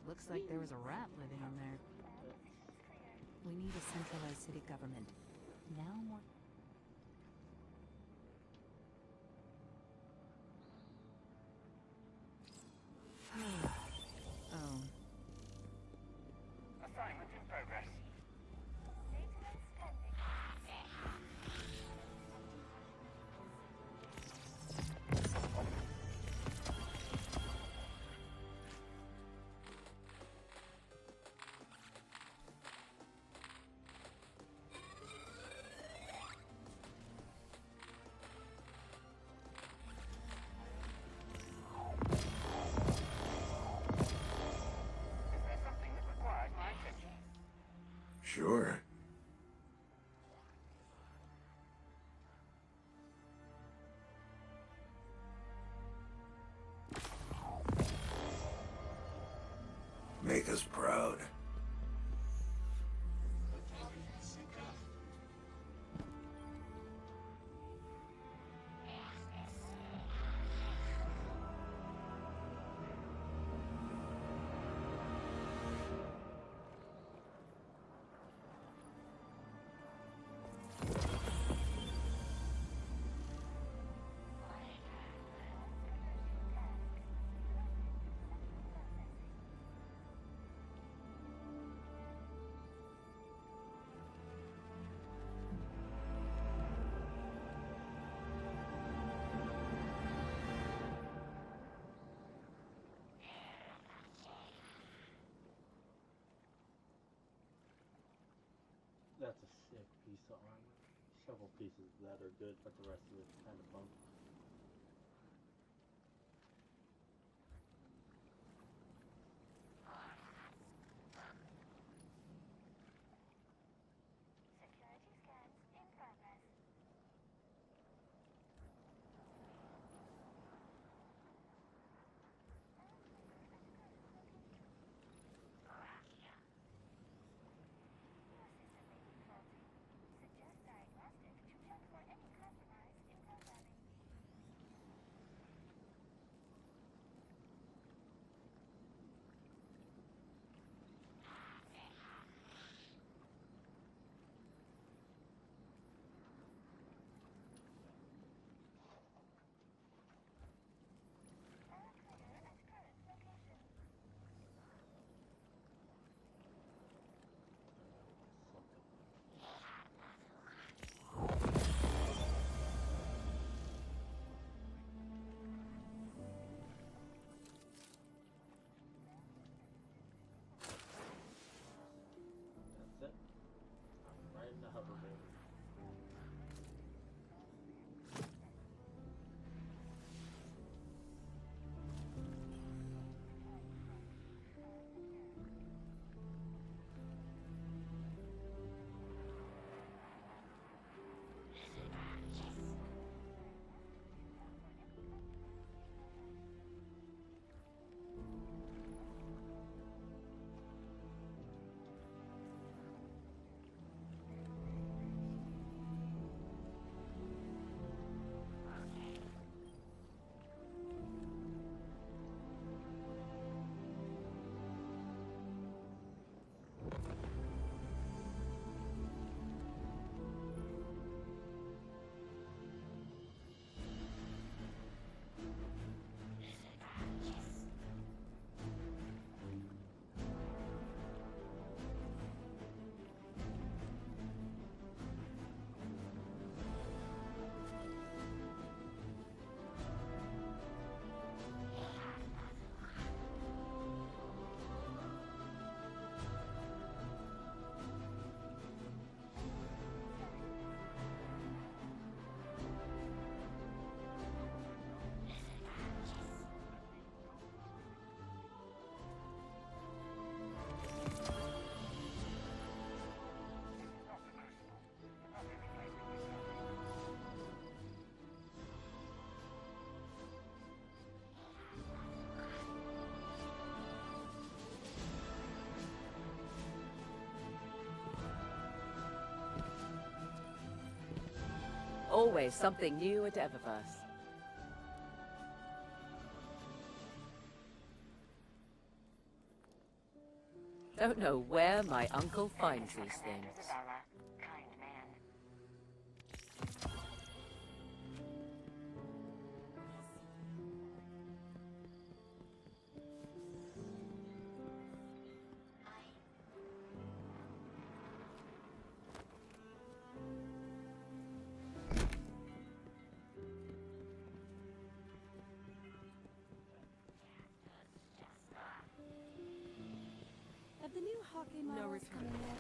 Looks like there was a rat living in there. We need a centralized city government. Now more... Oh. Assignment in progress. Sure. Make us proud. That's a sick piece of armor. Several pieces that are good, but the rest of it's kind of bunk. Security scans in progress. Your system may be faulty. Suggest diagnostic to check for any compromise in programming. All clear at current location. That's it. I'm right in the hoverboard. Always something new at Eververse. Don't know where my uncle finds these things. Isabella, kind man. Have the new hockey models come in yet?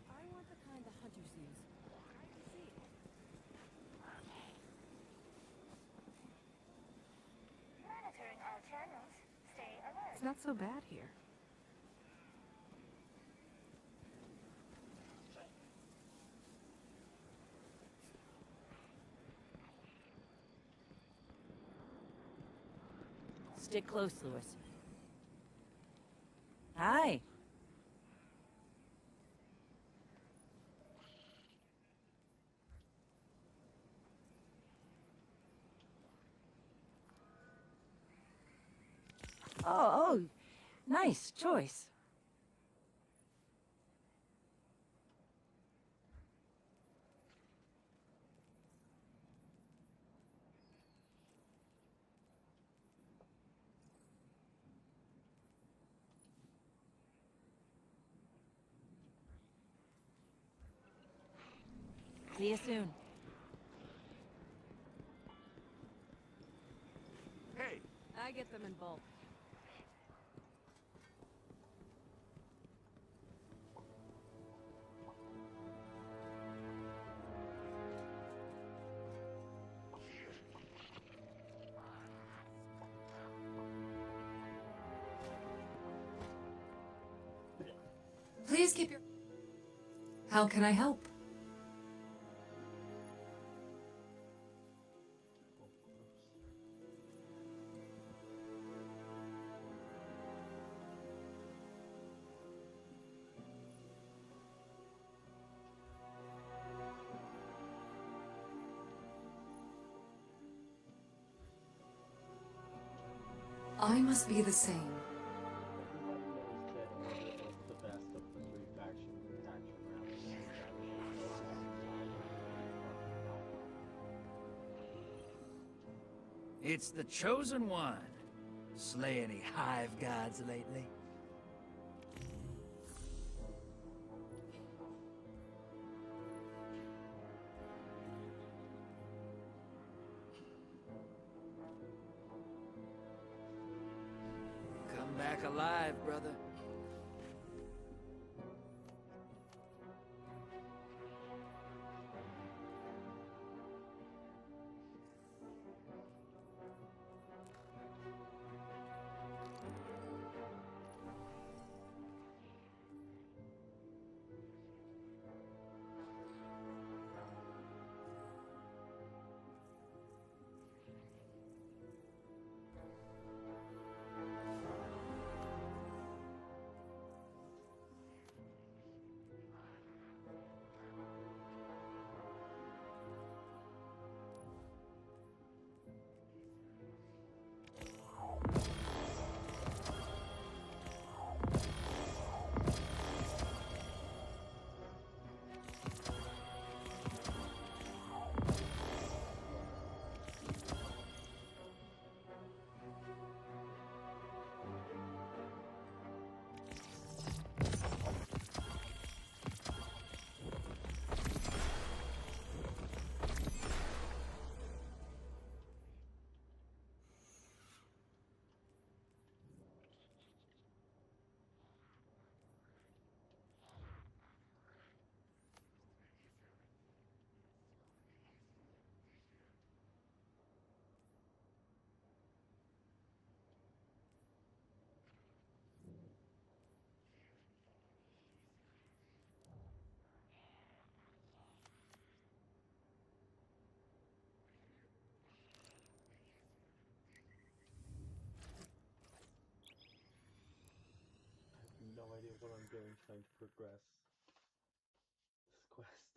I want the kind the hunters use. I can see it. Monitoring all channels. Stay alert. It's not so bad here. Stick close, Lewis. Hi. Oh, nice choice. See you soon. Hey, I get them in bulk. Please keep your... How can I help? I must be the same. Everybody knows that Orbit was the best of the three factions in Faction Round. it's the Chosen One. Slay any hive gods lately? Come back alive, brother. I have no idea what I'm doing trying to progress this quest.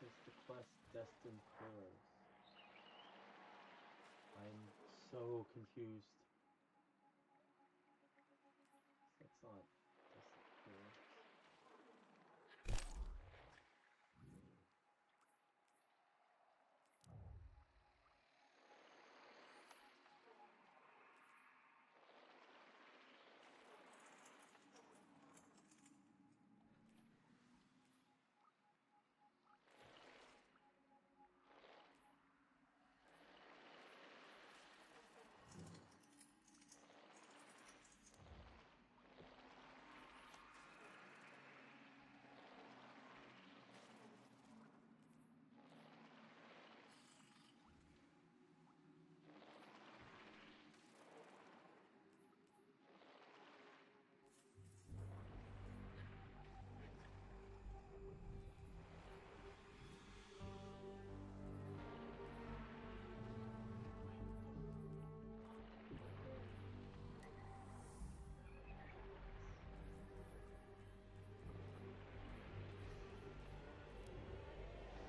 is the quest destined for us? I'm so confused. That's not destined for us.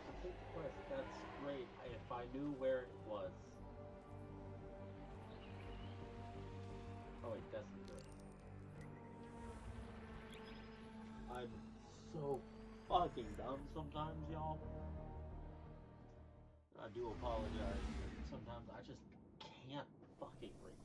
Complete the quest, that's great. If I knew where it was. Oh wait, destined for us. I'm so fucking dumb sometimes, y'all. I do apologize. Sometimes I just can't fucking read.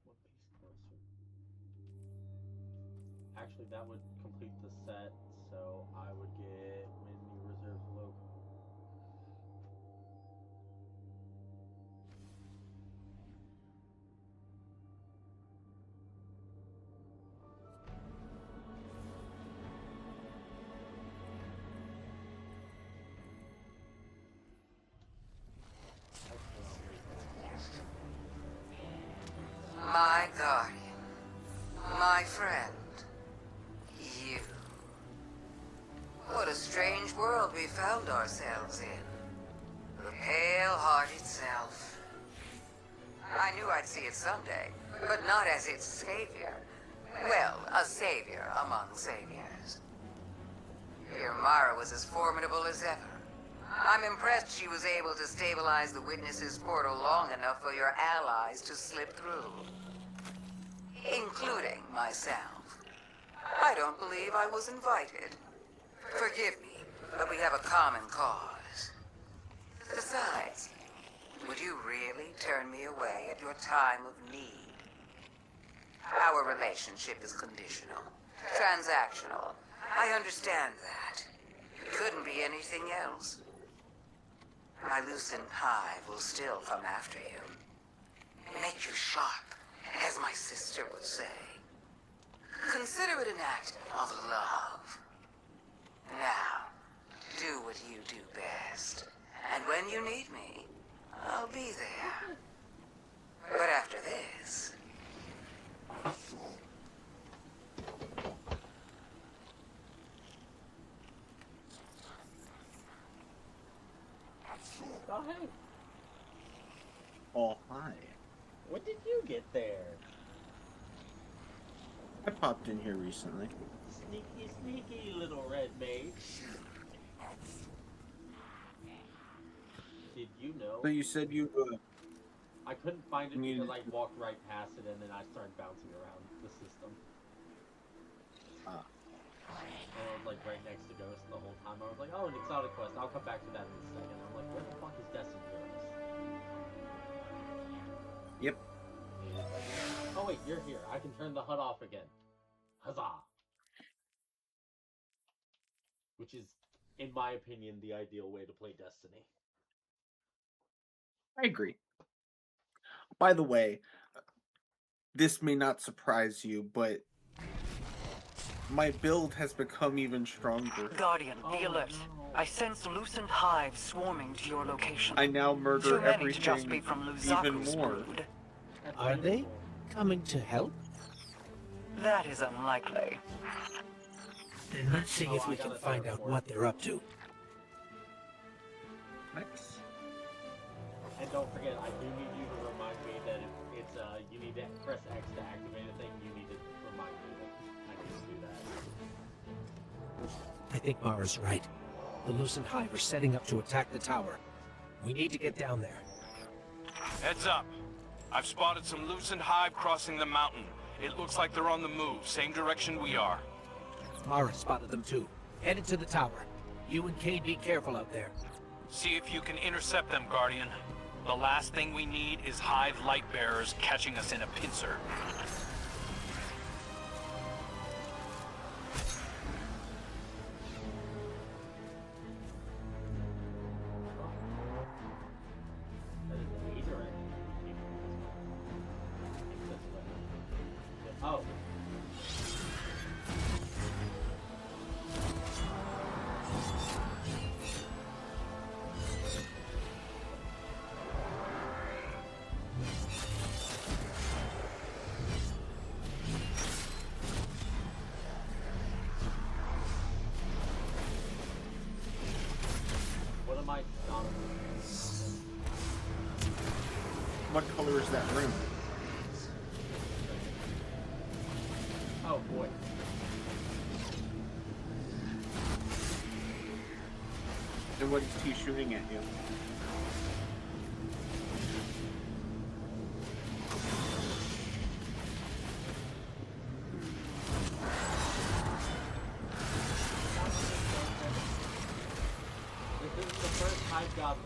One piece closer. Actually, that would complete the set, so I would get when you reserve the logo. My guardian, my friend, you. What a strange world we found ourselves in. The Pale Heart itself. I knew I'd see it someday, but not as its savior. Well, a savior among saviors. Your Mara was as formidable as ever. I'm impressed she was able to stabilize the Witness's portal long enough for your allies to slip through. Including myself. I don't believe I was invited. Forgive me, but we have a common cause. Besides, would you really turn me away at your time of need? Our relationship is conditional, transactional. I understand that. It couldn't be anything else. My Lucent Hive will still come after you. Make you sharp, as my sister would say. Consider it an act of love. Now, do what you do best. And when you need me, I'll be there. But after this... Oh, hey. Oh, hi. When did you get there? I popped in here recently. Sneaky, sneaky little red mage. Did you know? So you said you, I couldn't find it You- because I walked right past it and then I started bouncing around the system. Ah. And I was like right next to Ghost the whole time. I was like, oh, an exotic quest. I'll come back to that in a second. I'm like, where the fuck is Destined Ghost? Yep. Oh wait, you're here. I can turn the HUD off again. Huzzah! Which is, in my opinion, the ideal way to play Destiny. I agree. By the way, this may not surprise you, but my build has become even stronger. Guardian, be Oh, alert. no. I sense Lucent Hive swarming to your location. I now murder Too many to just everything be from even Luzaku's more. brood. That's Are they beautiful. coming to help? That is unlikely. Then let's see Oh, if we I can gotta find out teleport. what they're up to. Nice. And don't forget, I do need you to remind me that if it's you need to press X to activate a thing. You need to remind me that I need to do that. I think Mara's right. The Lucent Hive are setting up to attack the tower. We need to get down there. Heads up. I've spotted some Lucent Hive crossing the mountain. It looks like they're on the move, same direction we are. Mara spotted them too. Headed to the tower. You and Cade be careful out there. See if you can intercept them, Guardian. The last thing we need is Hive light bearers catching us in a pincer. That is a direction. Oh. What am I not? What color is that room? Oh boy. And what is he shooting at you? This is the first I've killed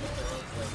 with their own thing.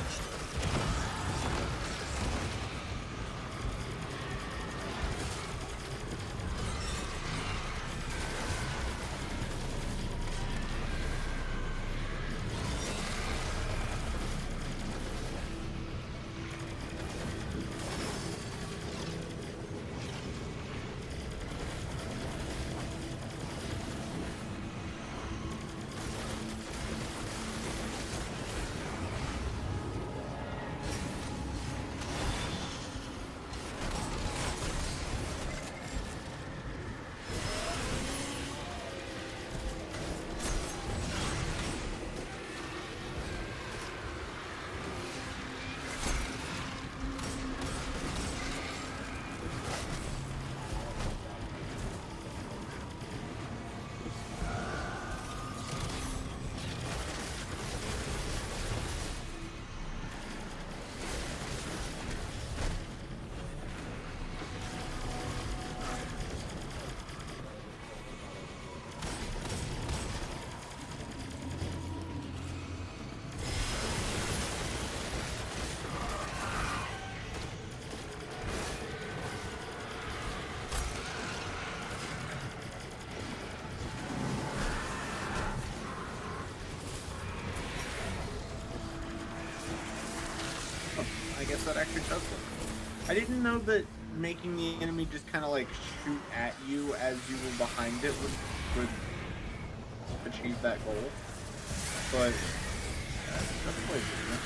I guess that actually does work. I didn't know that making the enemy just kind of like shoot at you as you were behind it would achieve that goal. But that's quite different.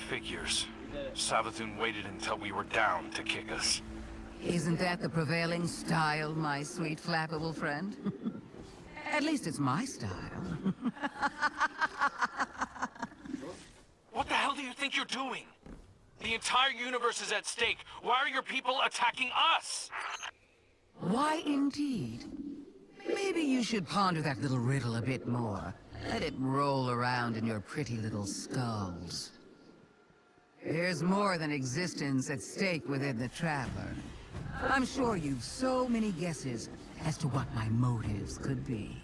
Figures. Savathun waited until we were down to kick us. Isn't that the prevailing style, my sweet flappable friend? At least it's my style. think you're doing? The entire universe is at stake. Why are your people attacking us? Why indeed? Maybe you should ponder that little riddle a bit more. Let it roll around in your pretty little skulls. There's more than existence at stake within the Traveler. I'm sure you've so many guesses as to what my motives could be.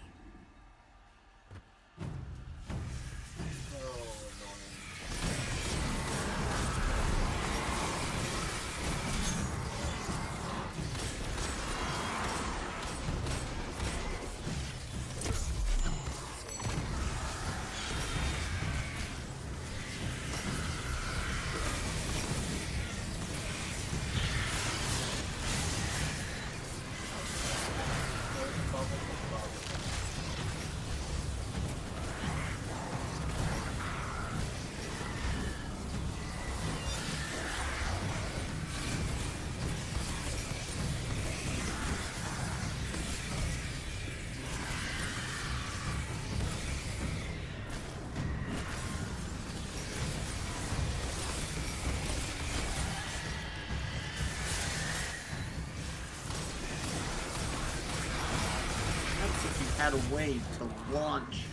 Had a way to launch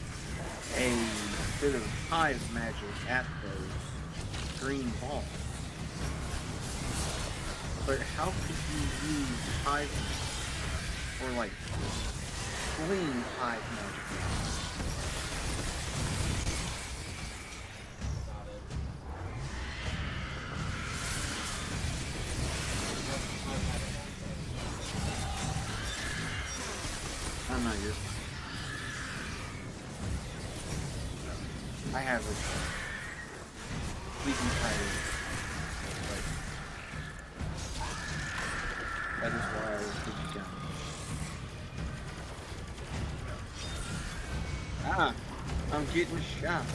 a bit of hive magic at those green balls. But how could you use hive or like clean hive magic? I'm not your. I have a leaking tire. That is why I will put you down. Ah, I'm getting shot.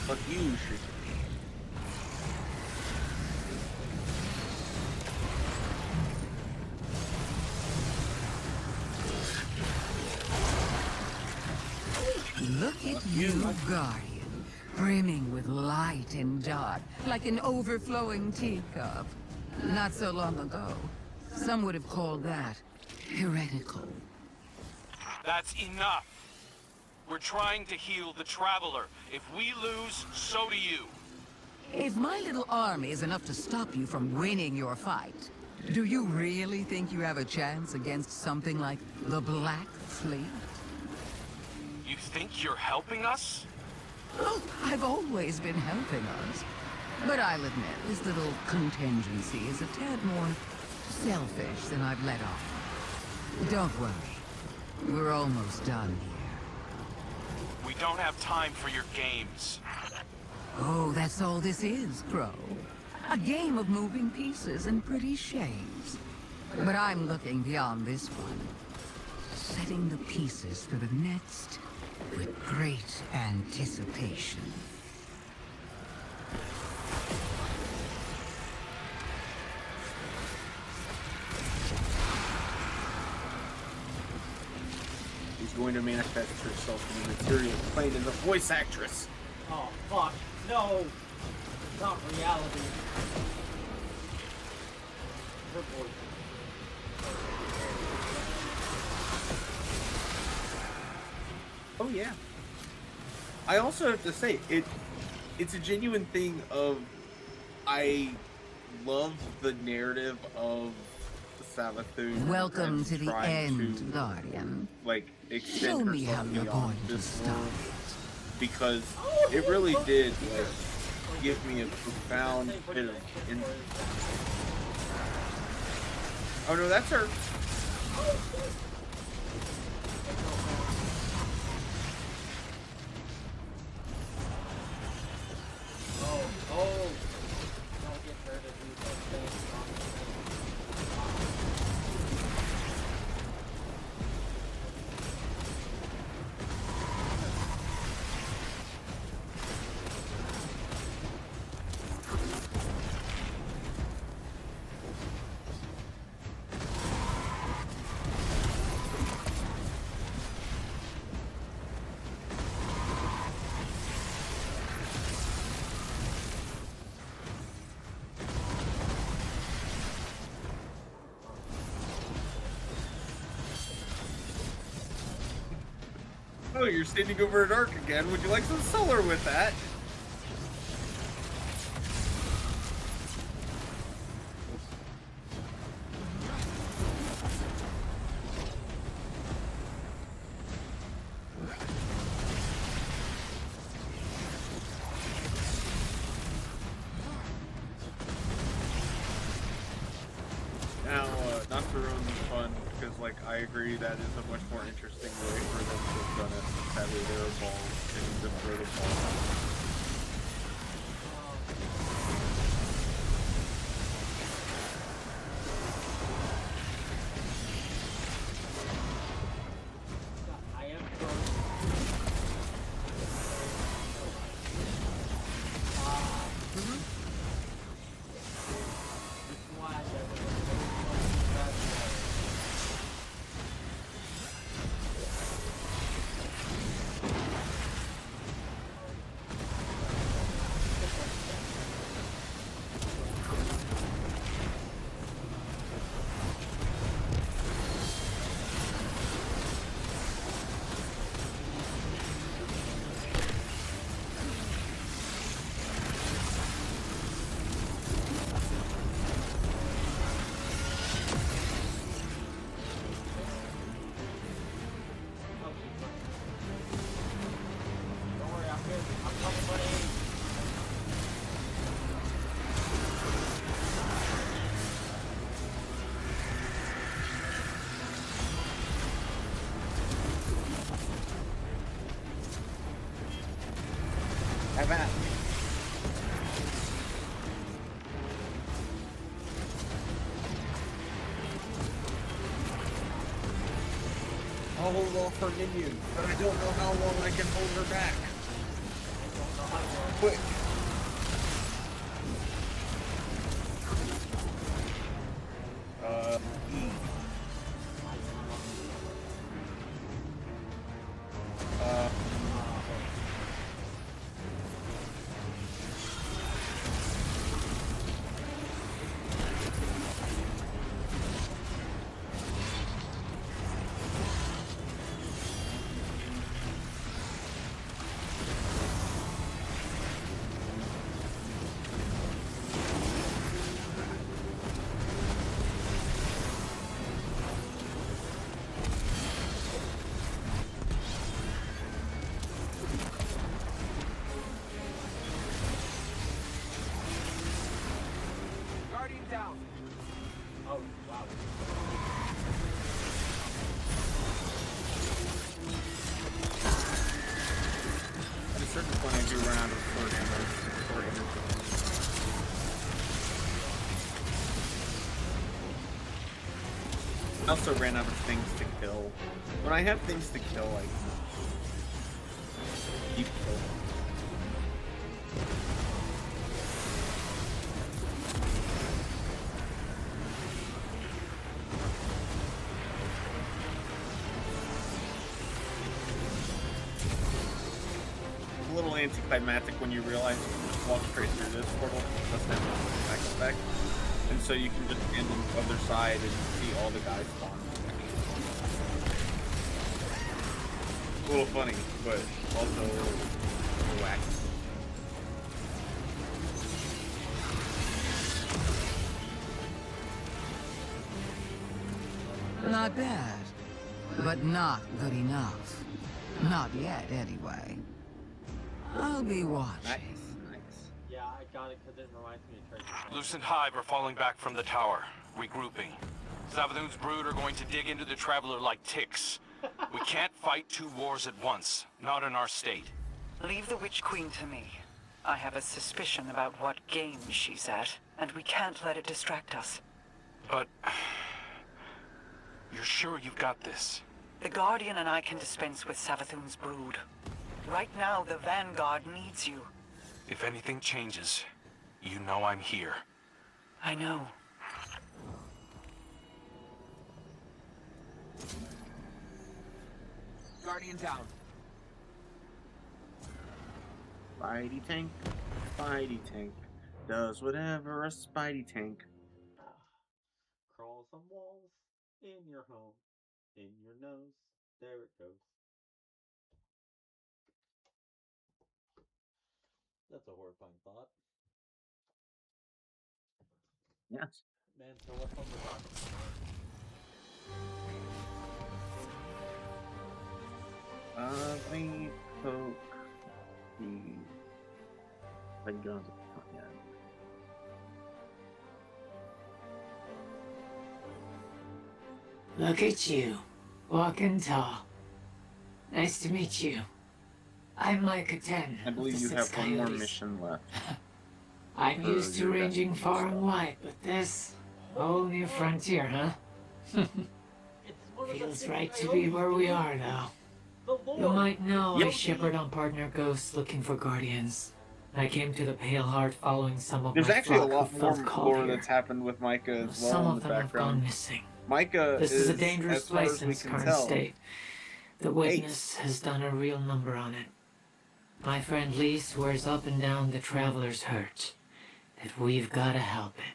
Fuck you, shit. Look at you, Guardian, brimming with light and dark, like an overflowing teacup. Not so long ago, some would have called that heretical. That's enough. We're trying to heal the Traveler. If we lose, so do you. If my little army is enough to stop you from winning your fight, do you really think you have a chance against something like the Black Fleet? You think you're helping us? Oh, I've always been helping us. But I'll admit, this little contingency is a tad more selfish than I've let on. Don't worry. We're almost done here. We don't have time for your games. Oh, that's all this is, Crow. A game of moving pieces and pretty shades. But I'm looking beyond this one. Setting the pieces for the next with great anticipation. She's going to manifest herself in the material plane as a voice actress. Oh, fuck. No! It's not reality. Her voice. Oh yeah. I also have to say, it's a genuine thing of, I love the narrative of Savathun. Welcome to the end, Guardian. Like, extend Show me how herself you're beyond going to this stop world, it. because it really did like give me a profound bit of Oh no, that's her. Oh. Don't get her to do those things. Oh, you're standing over an arc again. Would you like some solar with that? Now, not to ruin the fun, because, like, I agree that is a much more interesting way for them to have done it. Sadly, they're involved in the throw the ball. I am throwing. Just glad that we're going Don't worry, I'm good. I'm coming, buddy. Have at. I'll hold off her minion, but I don't know how long I can hold her back. Quick. E. Guardian down. Oh, wow. At a certain point, I do run out of sword ammo. I also ran out of things to kill. When I have things to kill, I keep killing. A little anticlimactic when you realize you can just walk straight through this portal. It doesn't have a back effect. And so you can just stand on the other side and see all the guys spawn. A little funny, but also a little wacky. Not bad, but not good enough. Not yet, anyway. I'll be watching. Nice. Yeah, I got it because it reminds me of Tracer. Lucent Hive are falling back from the tower, regrouping. Savathun's brood are going to dig into the Traveler like ticks. We can't fight two wars at once, not in our state. Leave the Witch Queen to me. I have a suspicion about what game she's at, and we can't let it distract us. But... you're sure you've got this? The Guardian and I can dispense with Savathun's brood. Right now, the Vanguard needs you. If anything changes, you know I'm here. I know. Guardian down. Spidey tank, does whatever a Spidey tank. Crawls on walls, in your home, in your nose. There it goes. That's a horrifying thought. Yes. Man, so what's on the docket? Let me poke the guns. Yeah. Look at you, walking tall. Nice to meet you. I'm Micah 10. I believe you have one more mission left. I'm for used to your ranging destiny far stuff. and wide, but this whole new frontier, huh? It's one of the Feels things right I to owe be you. where we are now. The You Lord. might know I Yep. shepherd on partner ghosts looking for guardians. I came to the Pale Heart following some of There's my actually a flock lot who more felt called lore here. that's happened with Micah as well Some in of the them have gone background. missing. Micah This is a dangerous as far place as in we its can current tell, state. The witness has done a real number on it. My friend Lee swears up and down the traveler's hurt, that we've gotta help it.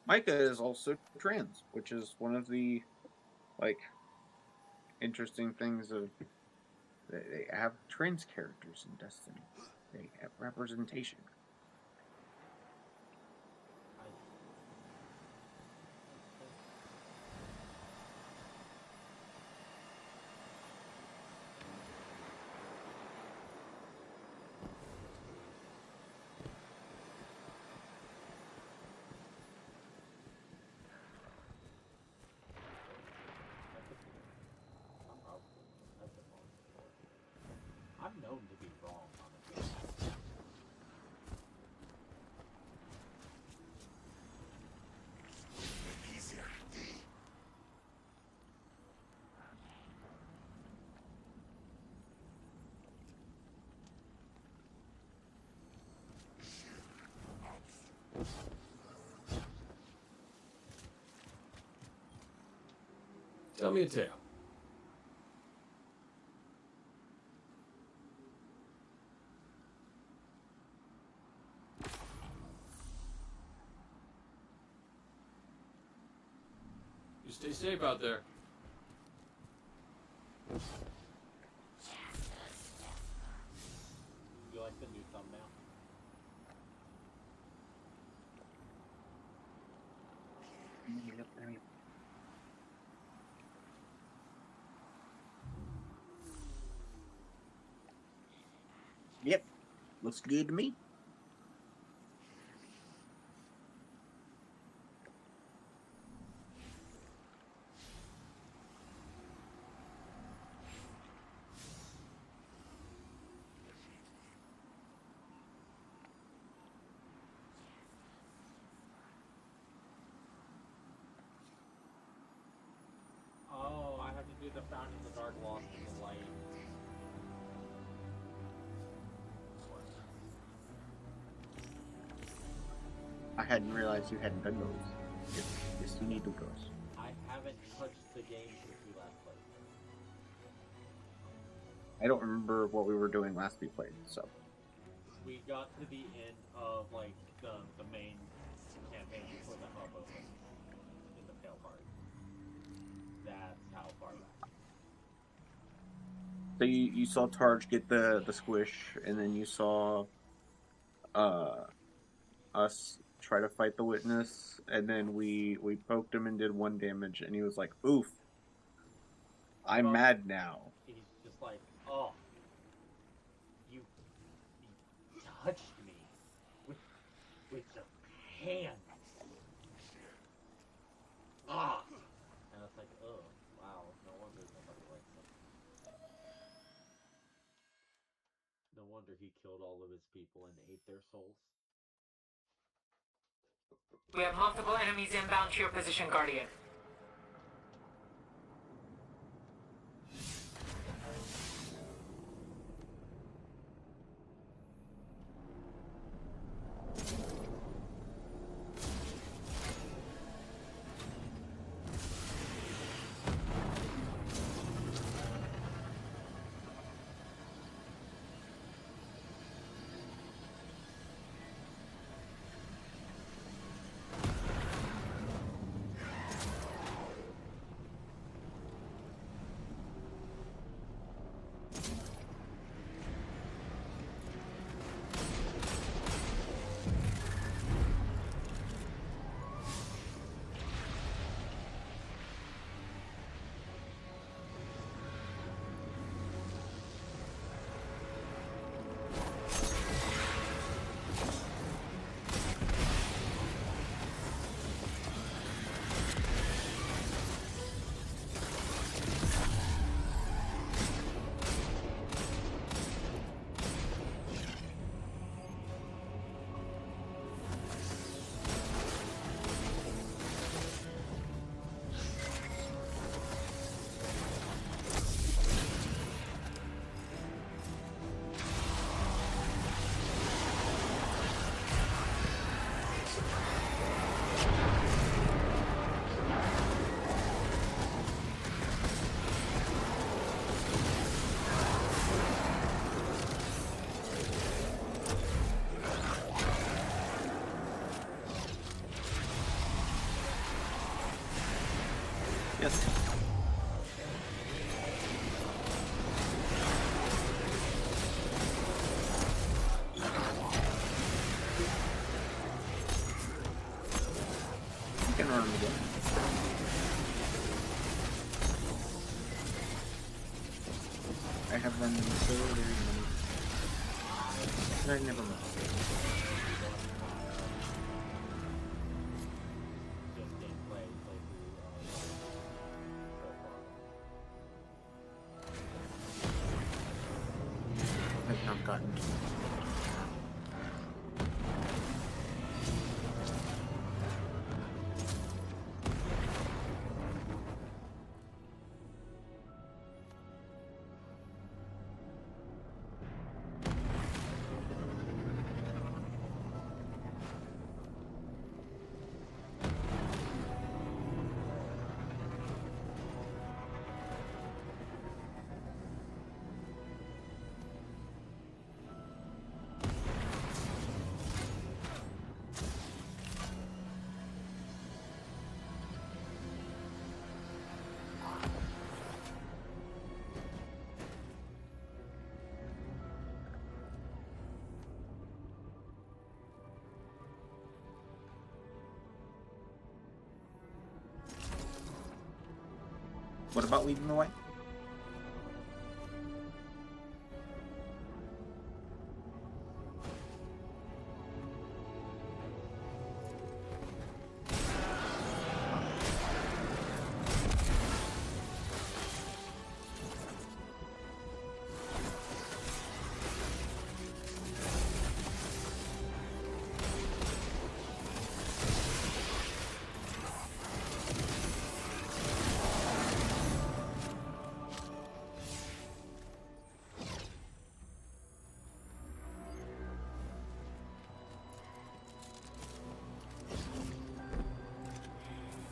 Micah is also trans, which is one of the interesting things of they have trans characters in Destiny. They have representation. I'm known to be wrong on it. Tell me a tale. You stay safe out there. You like the new thumbnail? Yep, looks good to me. Oh, I have to do the Found in the Dark, Lost in the Light. I hadn't realized you hadn't done those. Yes, you need to do those. I haven't touched the game since we last played. I don't remember what we were doing last we played, so. We got to the end of like the main campaign before the hub opened in the Pale Heart. That's how far back. So you saw Targe get the squish, and then you saw us try to fight the witness, and then we poked him and did 1 damage, and he was like, "Oof, I'm mad now." He's just like, oh, you touched me with your hand. Ah, and it's like, oh, wow, no wonder nobody likes him. No wonder he killed all of his people and ate their souls. We have multiple enemies inbound to your position, Guardian. Yes. You can run them again. I have run them so very many. I never mind. Just gameplay playthrough so far. I've not gotten to it. What about leading the way?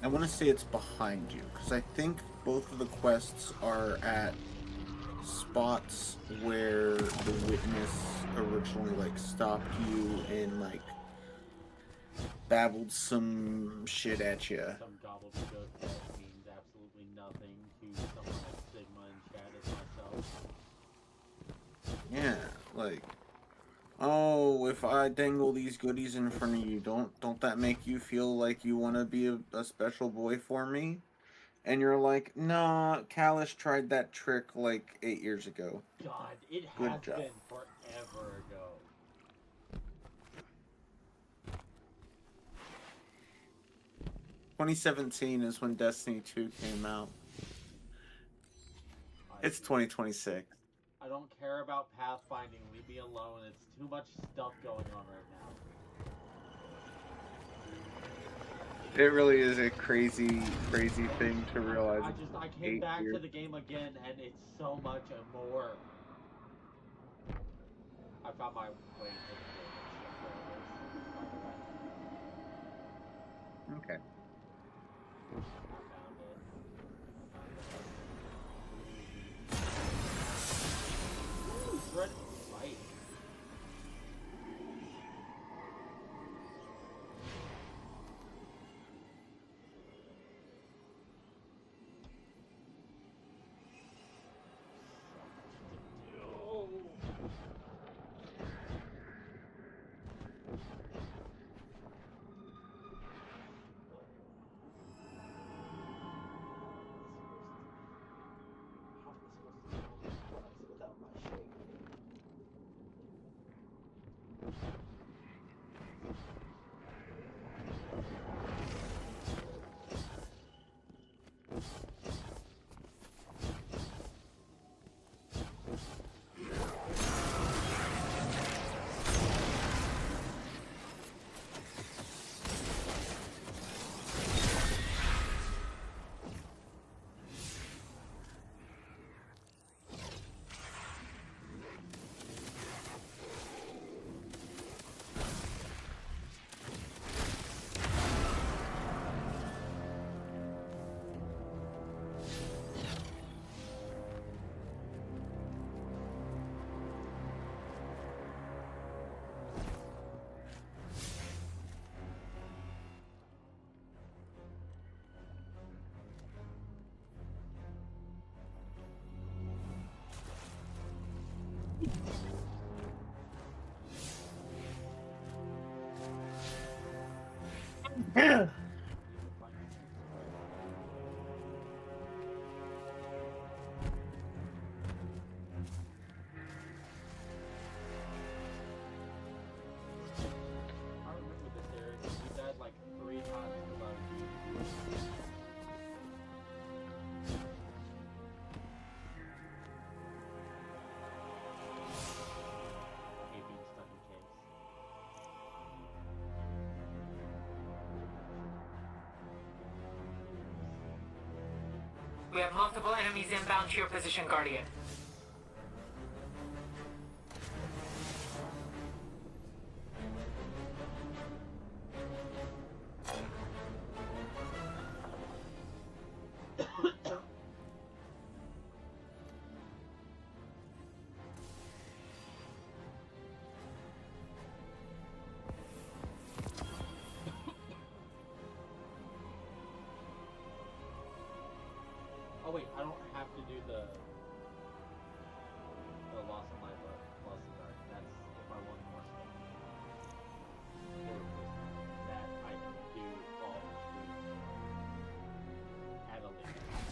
I want to say it's behind you, because I think both of the quests are at spots where the witness originally, like, stopped you and, like, babbled some shit at you. Some gobbledygook that means absolutely nothing to someone at Sigma and chat as myself. Yeah, like, oh, if I dangle these goodies in front of you, don't that make you feel like you want to be a special boy for me? And you're like, nah, Kalish tried that trick like 8 years ago. God, it Good has job. been forever ago. – 2017 is when Destiny 2 came out. It's 2026. I don't care about pathfinding. Leave me alone. It's too much stuff going on right now. It really is a crazy, crazy thing to realize. I came back to the game again, and it's so much more. I found my way into the Okay. Red light. We have multiple enemies inbound to your position, Guardian. Oh wait, I don't have to do the loss of life or loss of guard. That's if I want more stuff. That I can do all at a later time.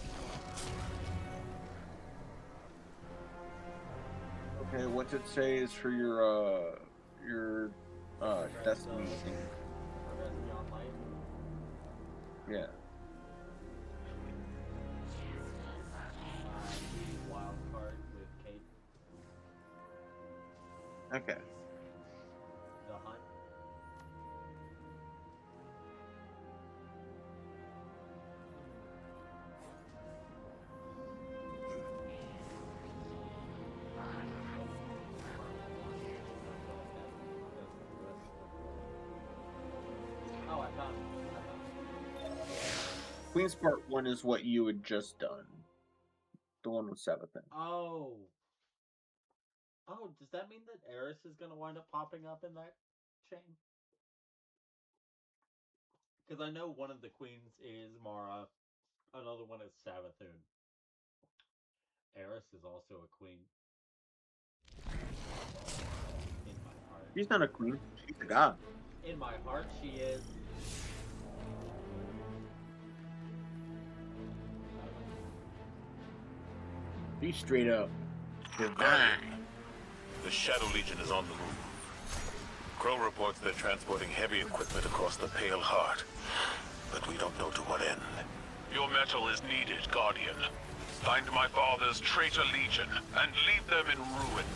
Okay, what's it say is for your destiny thing? Progress beyond life. Yeah. Wild card with Kate. Okay. The hunt. Oh, I found it. Queen's Part 1 is what you had just done. The one with Sabathin. Oh. Oh, does that mean that Eris is going to wind up popping up in that chain? Because I know one of the queens is Mara, another one is Savathun. Eris is also a queen. In my heart. She's not a queen. She's a god. In my heart, she is. Be straight up. Guardian, the Shadow Legion is on the move. Crow reports they're transporting heavy equipment across the Pale Heart, but we don't know to what end. Your metal is needed, Guardian. Find my father's traitor legion and leave them in ruin.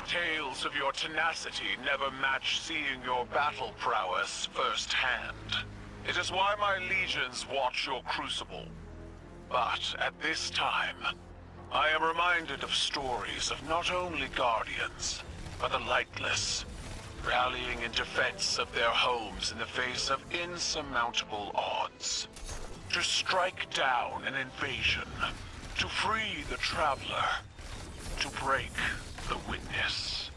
Tales of your tenacity never match seeing your battle prowess firsthand. It is why my legions watch your crucible. But at this time, I am reminded of stories of not only guardians, but the lightless, rallying in defense of their homes in the face of insurmountable odds. To strike down an invasion, to free the traveler, to break the witness.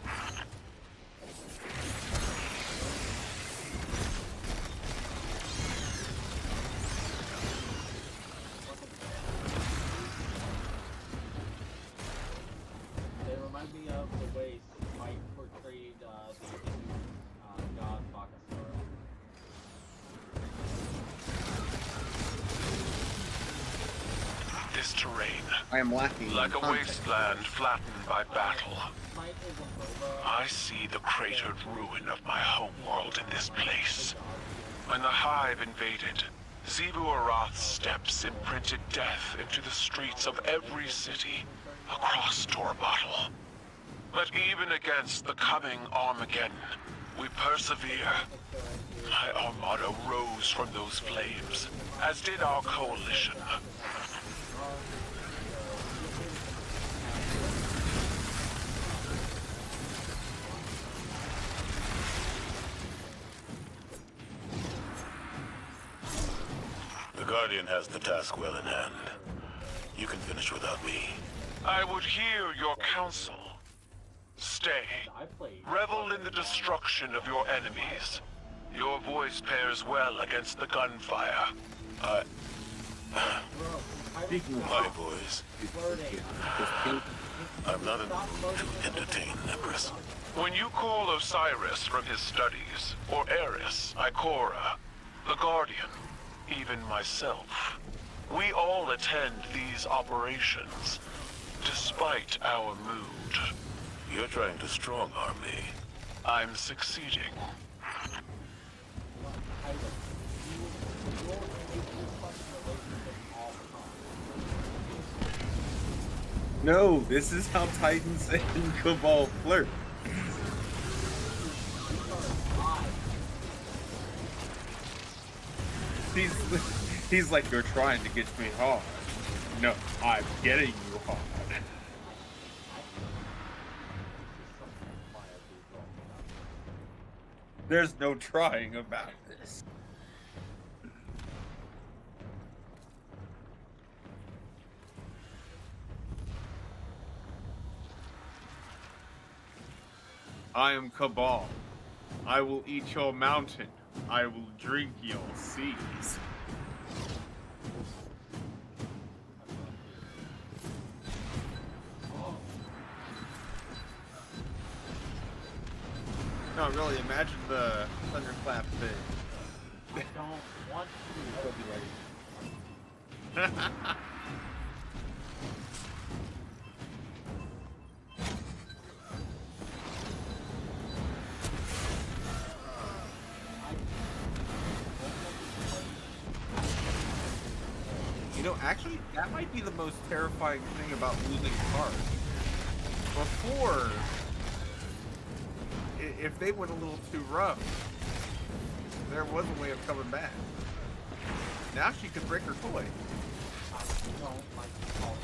They remind me of the way Smite portrayed the god Bakasura. This terrain, I am lacking like a context. wasteland flattened by battle. I see the cratered ruin of my homeworld in this place. When the Hive invaded, Xivu Arath's steps imprinted death into the streets of every city across Torbottle. But even against the coming Armageddon, we persevere. My armada rose from those flames, as did our coalition. The Guardian has the task well in hand. You can finish without me. I would hear your counsel. Stay. Revel in the destruction of your enemies. Your voice pairs well against the gunfire. My voice. I'm not in the mood to entertain Empress. When you call Osiris from his studies, or Eris, Ikora, the Guardian, even myself, We all attend these operations, despite our mood. You're trying to strong-arm me. I'm succeeding. No, this is how Titans and Cabal flirt. He's like, you're trying to get me hard. No, I'm getting you hard. There's no trying about this. I am Cabal. I will eat your mountain. I will drink your seas. No, really, imagine the thunderclap thing. I don't want to. I'll be ready. You know, actually, that might be the most terrifying thing about losing cards. Before, if they went a little too rough, there was a way of coming back. Now she could break her toy. I don't like to call it.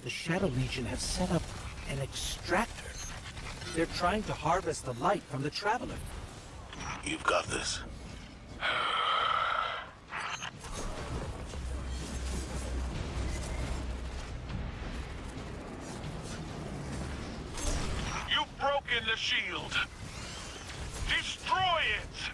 The Shadow Legion have set up an extractor. They're trying to harvest the light from the Traveler. You've got this. You've broken the shield. Destroy it!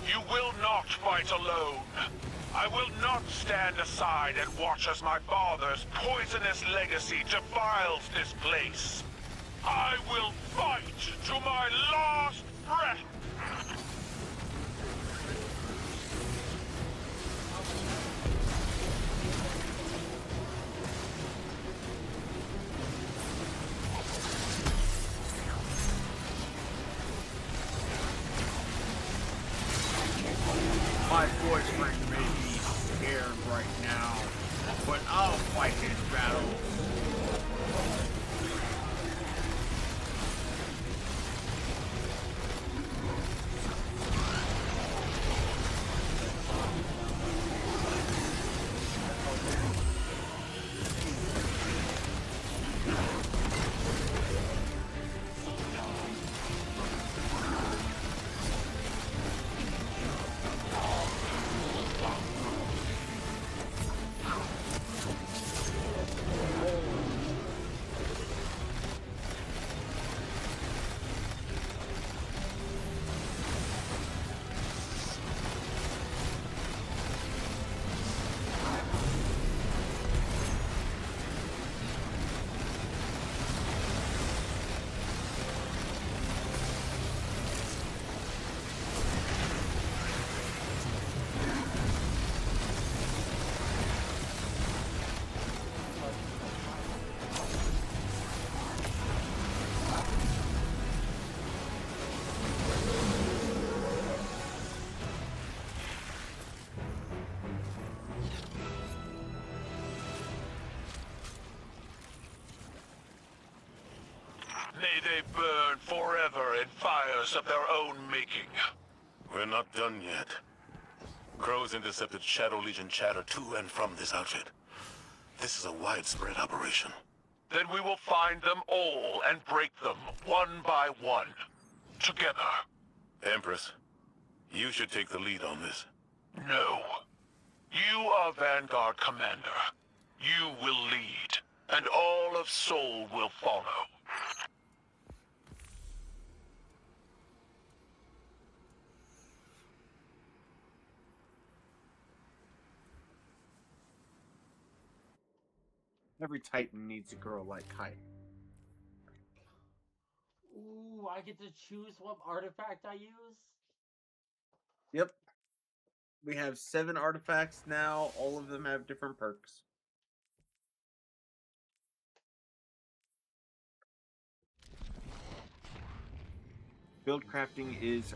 You will not fight alone. I will not stand aside and watch as my father's poisonous legacy defiles this place. I will fight to my last breath. My boyfriend may be scared right now, but I'll fight his battle. May they burn forever in fires of their own making. We're not done yet. Crows intercepted Shadow Legion chatter to and from this outfit. This is a widespread operation. Then we will find them all and break them one by one. Together. Empress, you should take the lead on this. No. You are Vanguard Commander. You will lead, and all of Seoul will follow. Every Titan needs a girl like Kai. Ooh, I get to choose what artifact I use? Yep. We have 7 artifacts now. All of them have different perks. Build crafting is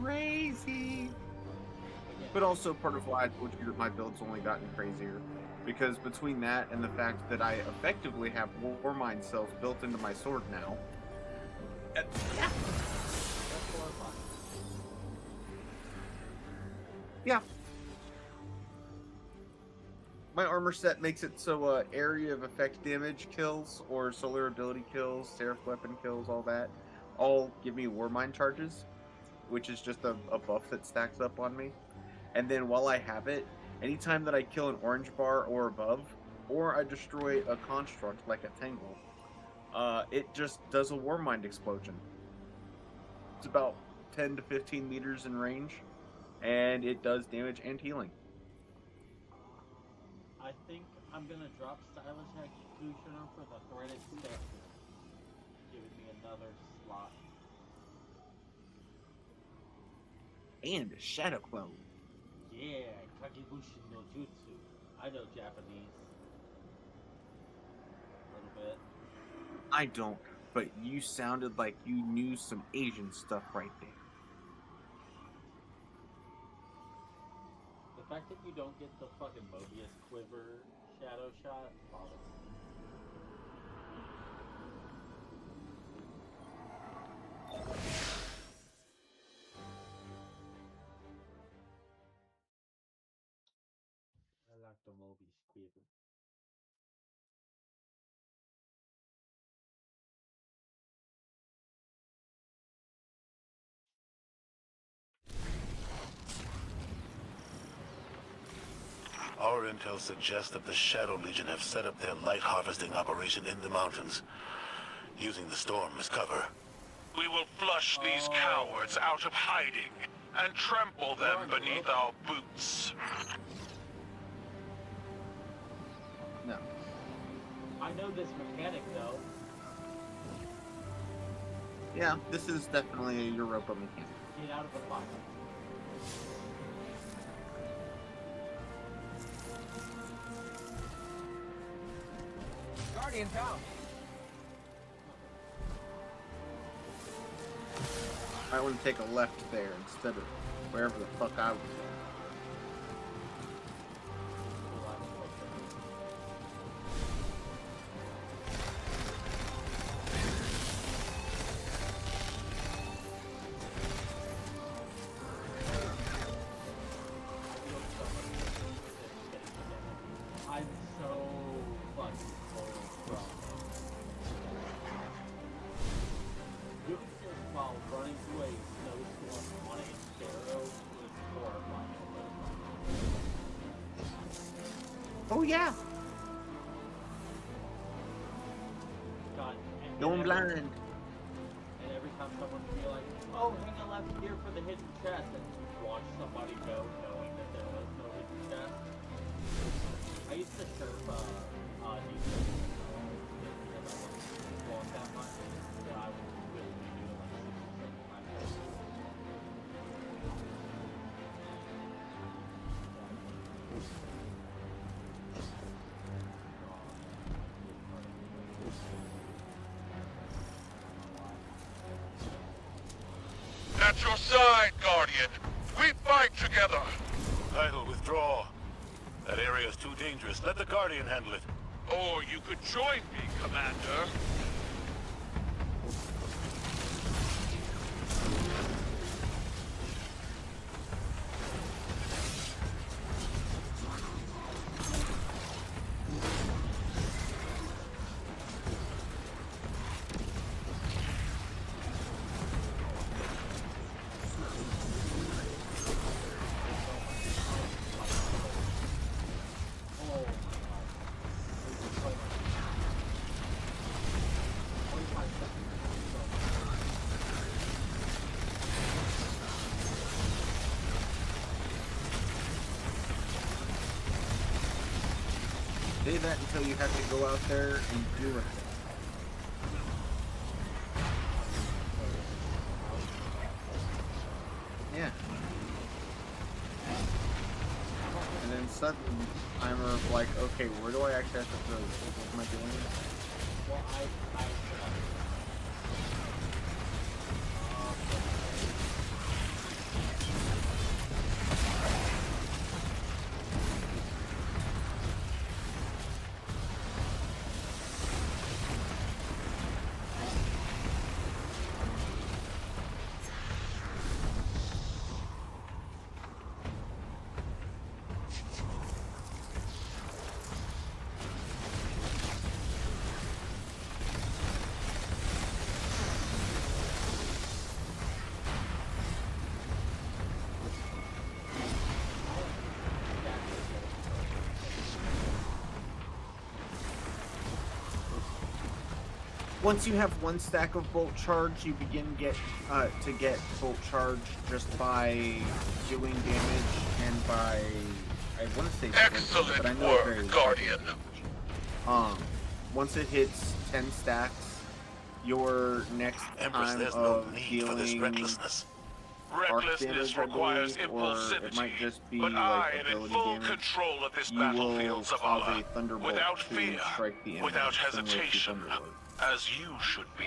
crazy. But also part of why I told you that my build's only gotten crazier. Because between that and the fact that I effectively have Warmind cells built into my sword now. Yeah. Yeah. My armor set makes it so area of effect damage kills or solar ability kills, seraph weapon kills, all that, all give me Warmind charges, which is just a buff that stacks up on me. And then while I have it, anytime that I kill an orange bar or above, or I destroy a construct like a Tangle, it just does a Warmind explosion. It's about 10 to 15 meters in range, and it does damage and healing. I think I'm gonna drop Stylish Executioner for the Threaded Step, giving me another slot. And a Shadow Clone. Yeah, Kagebushi no Jutsu. I know Japanese. A little bit. I don't, but you sounded like you knew some Asian stuff right there. The fact that you don't get the fucking Mobius Quiver shadow shot bothers me. I like the Mobius Quiver. Our intel suggests that the Shadow Legion have set up their light harvesting operation in the mountains, using the storm as cover. We will flush these cowards out of hiding and trample them beneath our boots. No. I know this mechanic though. Yeah, this is definitely a Europa mechanic. Get out of the fire. Guardian down. I want to take a left there instead of wherever the fuck I was. I'm so fucking cold, bro. You while running through a snowstorm on a Sparrow was horrifying. Oh yeah, God, going blind. And every time someone would be like, "Oh, hang a left here for the hidden chest," and you watch somebody go knowing that there was no hidden chest. I used to surf decent because I wasn't walk that much, so I would really be doing like 6 or 7 times. At your side, Guardian. We fight together. Idle, withdraw. That area is too dangerous. Let the Guardian handle it. Or you could join me, Commander. Say that until you have to go out there and do it. Yeah. And then suddenly, I'm like, okay, where do I actually have to throw this? What am I doing? Well, Once you have one stack of bolt charge, you begin to get bolt charge just by doing damage and by, I want to say Excellent but I know work, it varies. Guardian. Once it hits 10 stacks, your next Empress, time there's of no need for this dealing recklessness. arc Recklessness damage, I requires believe, or it might impulsivity, just be but like I am in ability full damage, control of this you will battlefield, cause Zavala, a thunderbolt without to fear, strike the enemy, without similar to hesitation, Thunderbolt. as you should be.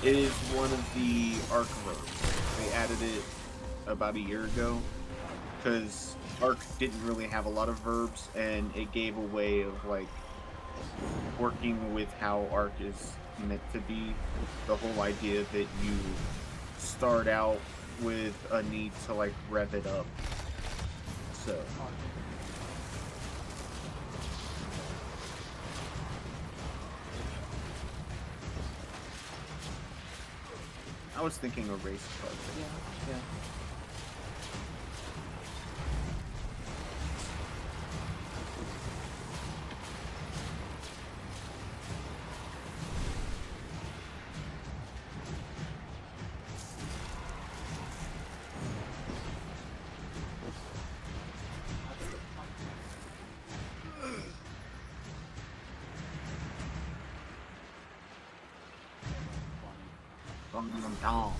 It is one of the arc verbs. They added it about a year ago because arc didn't really have a lot of verbs, and it gave a way of like working with how arc is meant to be. The whole idea that you start out with a need to like rev it up. So I was thinking a race car. Yeah. dum.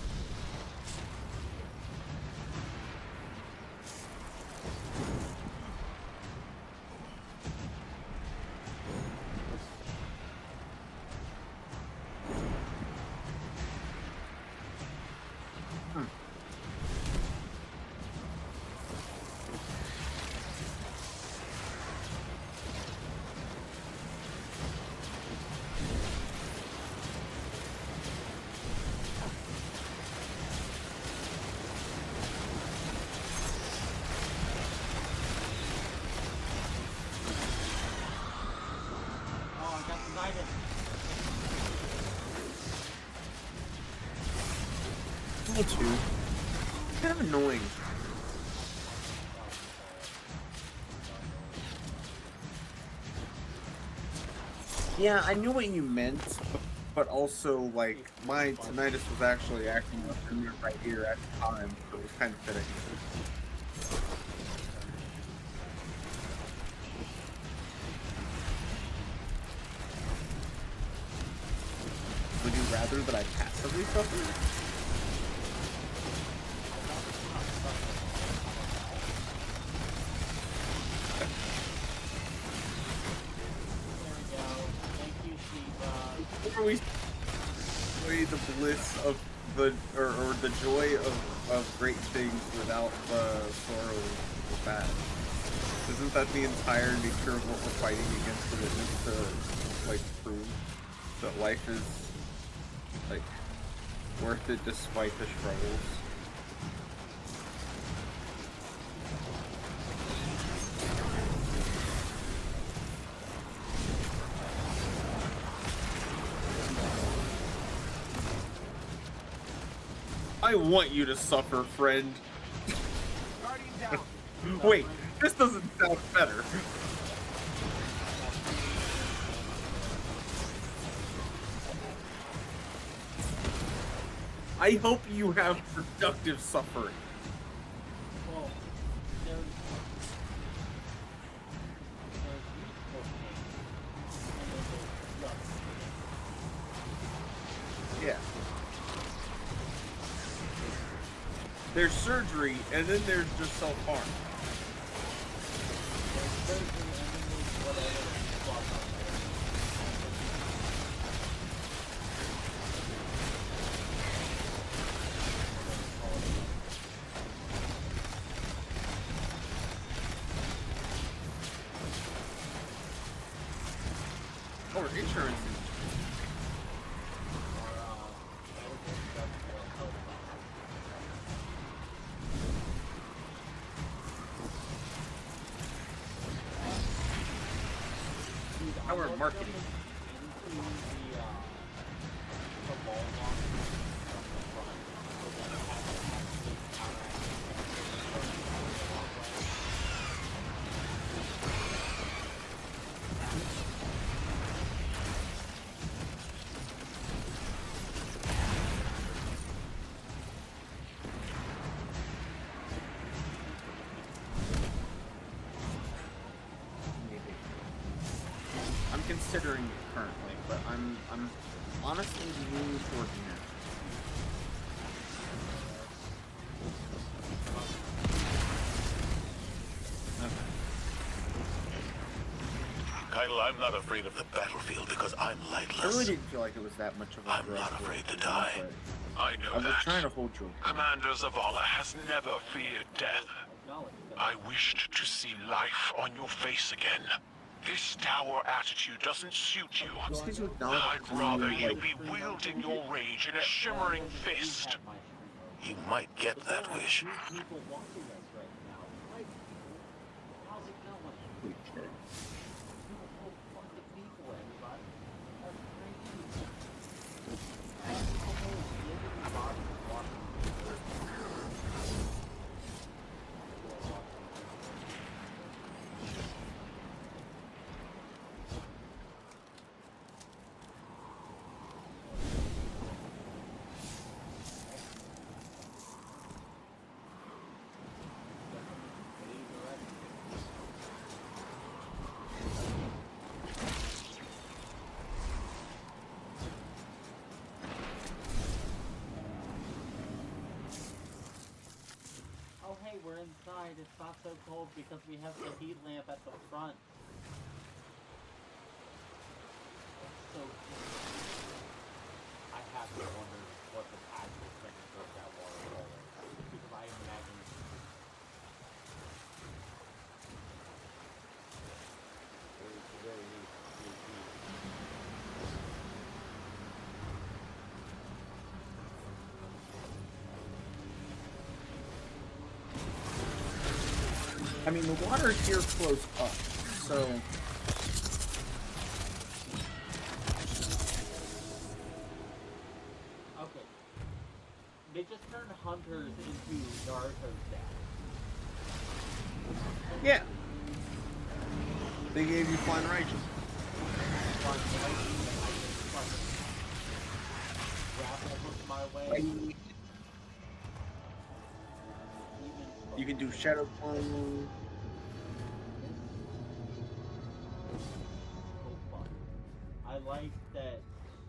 Oh, I got united. Me too. Kind of annoying. Yeah, I knew what you meant, but also, like, my tinnitus was actually acting up in there right here at the time, so it was kind of fitting. Would you rather that I passively suffer? Before we enjoy the bliss of the or the joy of great things without the sorrow of bad. Isn't that the entire nature of what we're fighting against? It is to like prove that life is like worth it despite the struggles. I want you to suffer, friend. Wait, this doesn't sound better. I hope you have productive suffering. Well, there's Yeah. There's surgery, and then there's just self-harm. Or insurance. Our marketing. I'm considering it currently, but I'm honestly leaning toward no. Kyle, I'm not afraid of the battlefield because I'm I lightless. really didn't feel like it was that much of a I'm drug not for afraid it, to you know, die. but I know I was that. trying to hold you. Commander Zavala has never feared death. I wished to see life on your face again. This dour attitude doesn't suit you. Just because you acknowledge I'd rather you be wielding your rage in a shimmering fist. You might get that wish. we're inside. It's not so cold because we have the heat lamp at the front. It's so cool. I have to wonder what the actual temperature of that waterfall is. Because I imagine it's very neat. I mean, the water here flows up, so... Okay. They just turned hunters into Naruto's dad. Yeah. They gave you Flying Righteous. You can do Shadow Clone. I like that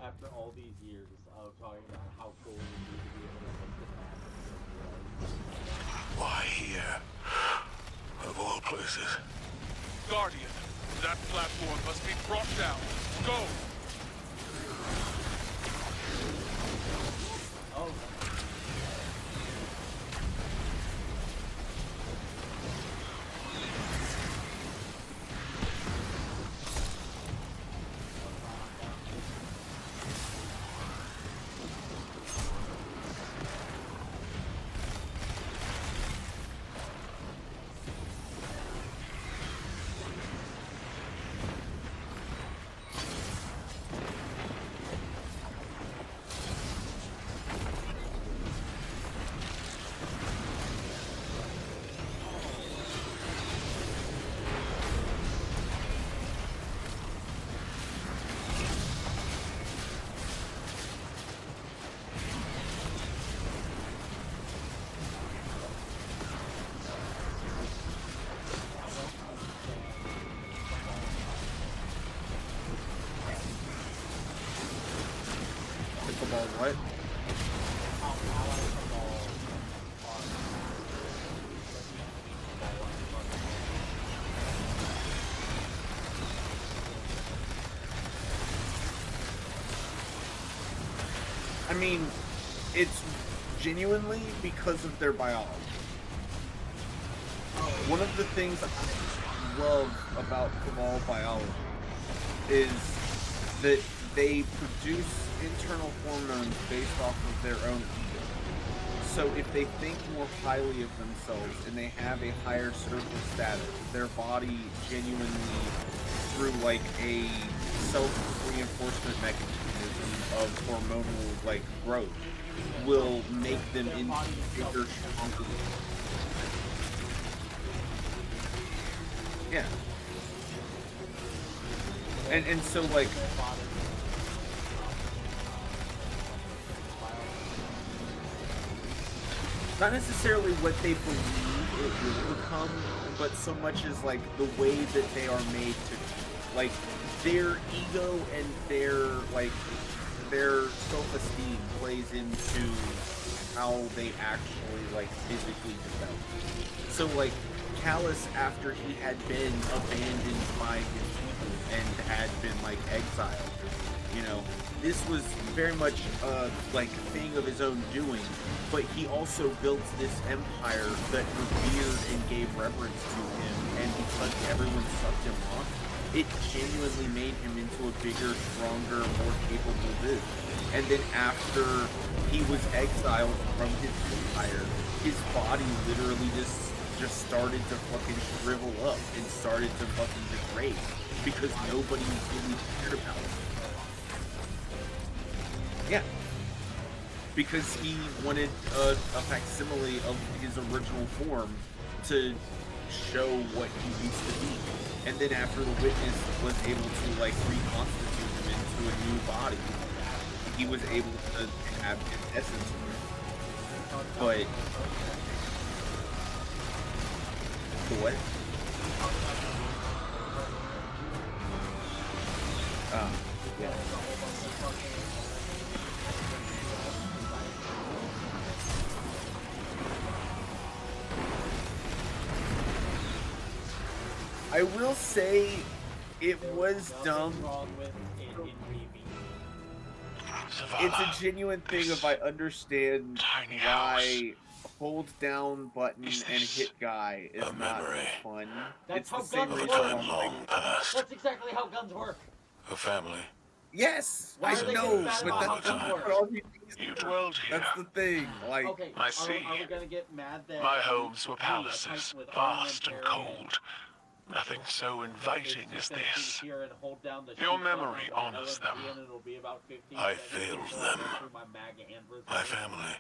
after all these years of talking about how cool it would be to be able to look at Why here? Of all places. Guardian, that platform must be brought down. Go! Oh. What? I mean, it's genuinely because of their biology. One of the things I love about Cabal biology is that they produce internal hormones based off of their own ego. So if they think more highly of themselves and they have a higher social status, their body genuinely, through like a self-reinforcement mechanism of hormonal like growth, will make them into bigger, stronger. Yeah. And so like not necessarily what they believe it will become, but so much as like the way that they are made to, like their ego and their self-esteem plays into how they actually like physically develop. So like Callus, after he had been abandoned by his people and had been like exiled, you know, this was very much like a thing of his own doing, but he also built this empire that revered and gave reverence to him, and because everyone sucked him off, it genuinely made him into a bigger, stronger, more capable dude. And then after he was exiled from his empire, his body literally just started to fucking shrivel up and started to fucking degrade because nobody really cared about him. Yeah. Because he wanted a facsimile of his original form to show what he used to be. And then after the Witness was able to like reconstitute him into a new body, he was able to have his essence in it. But what? Yeah. I will say it was Nothing dumb. wrong with it in PvE. It's a genuine thing if I understand tiny why hold down button and hit guy is not fun. That's It's how the same guns reason work. why I'm like, That's exactly how guns work. A family. yes, Why I are they know, getting mad but about that's how guns work? what all these things You do. dwelled here. That's the thing. Like, Okay, I see. Are we gonna get mad that My homes were me, a palaces, Titan with vast and armamentarian, cold. Nothing so inviting as gonna sit this. here and hold down the Your shoot button memory on my honors LMG them. and it'll be about 15 I seconds failed before I them. go through my mag and My reserve. family.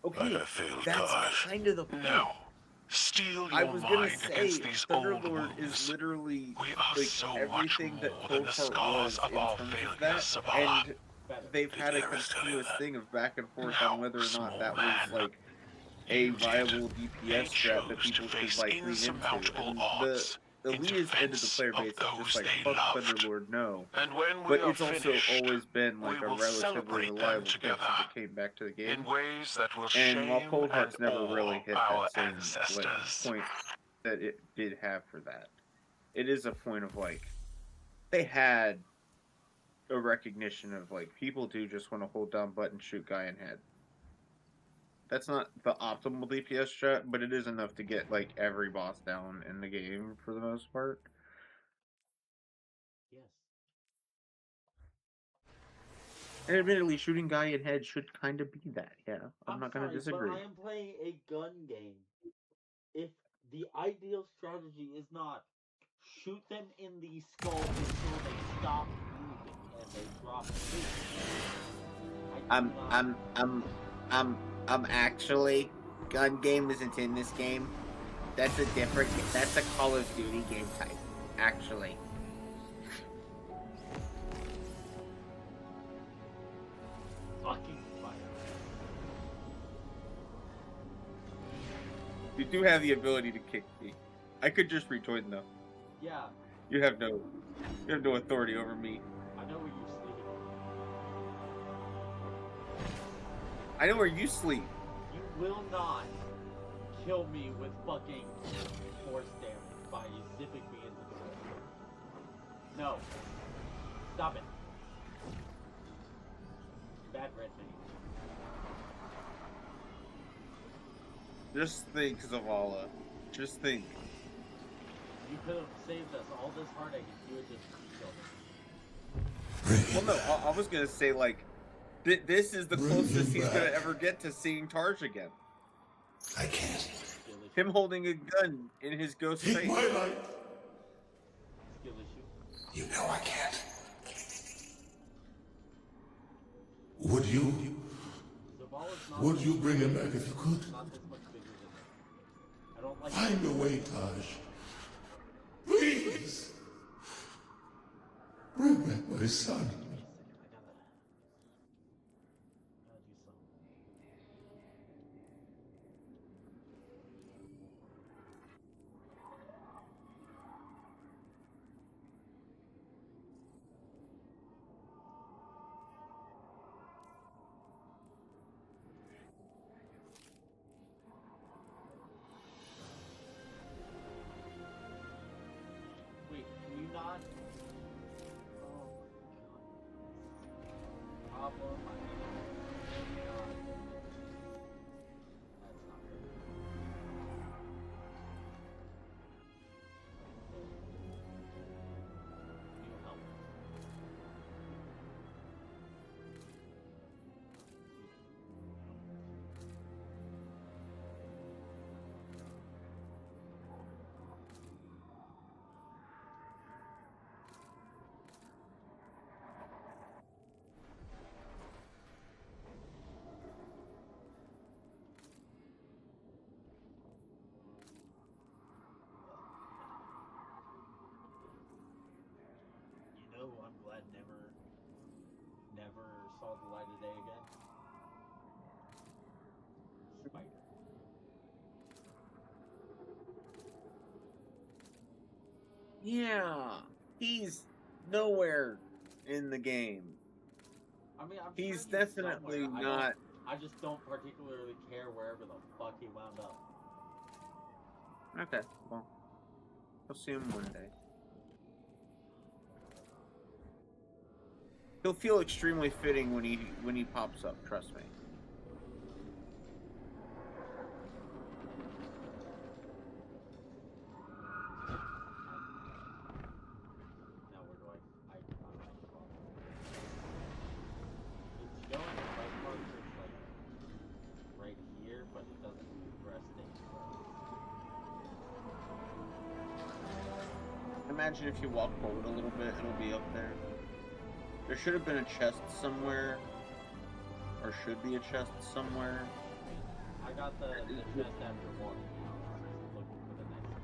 okay, Like I failed that's Taj. kind of the point. No. Steel I your was gonna mind say, against these old Thunderlord wounds. is literally We are like so much everything that more than the Coldheart scars was of in our terms of failures that, of our... and they've had a Did Aerith tell you continuous that? thing of back and forth No, on whether or not small that man. was like a You did. viable They DPS strat that chose to people should face like lean into. insurmountable And odds the in Leah's end of the defense player of base is just those like they fuck loved. Thunderlord, no. And when we But are it's also finished, always been like we a will relatively celebrate them reliable character together that came back to the game. in ways that will And shame while Coldheart's and never awe really hit our that same ancestors. like, point that it did have for that, it is a point of like they had a recognition of like people do just want to hold down button, shoot guy in head. That's not the optimal DPS strat, but it is enough to get like every boss down in the game for the most part. Yes. And admittedly, shooting guy in head should kind of be that. Yeah, I'm not gonna sorry, disagree. But I am playing a gun game. If the ideal strategy is not shoot them in the skull until they stop moving and they drop asleep. I'm actually, gun game isn't in this game. That's a different, that's a Call of Duty game type, actually. Fucking fire. You do have the ability to kick me. I could just rejoin though. Yeah, You have no authority over me. I know where you sleep. I know where you sleep. You will not kill me with fucking force damage by zipping me into the wall. No. Stop it. Bad red name. Just think, Zavala. Just think. You could have saved us all this heartache if you had just killed me. Well, no, I was gonna say like, this is the closest he's gonna ever get to seeing Tarj again. I can't. Him holding a gun in his ghost face. Take my life. Skill issue. You know I can't. Would you? Zavala's not Would you bring him back if you could? not this much bigger than me. I don't like Find a way, Taj. Please. Bring back my son. Wait, can you not? Oh my god. Problem. That's not good. You help. You know, I'm glad never saw the light of day again. Spider. Yeah, he's nowhere in the game. I mean, I'm He's sure definitely somewhere. not. I just don't particularly care wherever the fuck he wound up. Okay, well, You'll see him one day. He'll feel extremely fitting when he pops up, trust me. Now where do I it's going the right marker, it's like right here, but it doesn't progress things right. Imagine if you walk forward a little bit, it'll be up there. There should have been a chest somewhere. Or should be a chest somewhere. I got the chest after one. Looking for the next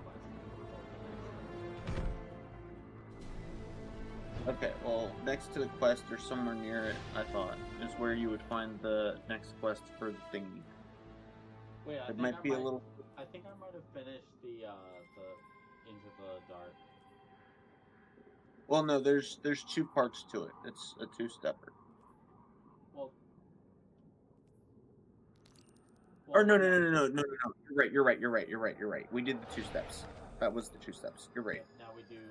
quest. Okay, well, next to the quest or somewhere near it, I thought, is where you would find the next quest for the thingy. Wait, It might be a little... I think I might have finished the Into the Dark. Well, no, there's 2 parts to it. It's a 2-stepper. Well, Or no. You're right. We did the 2 steps. That was the 2 steps. You're right. Now we do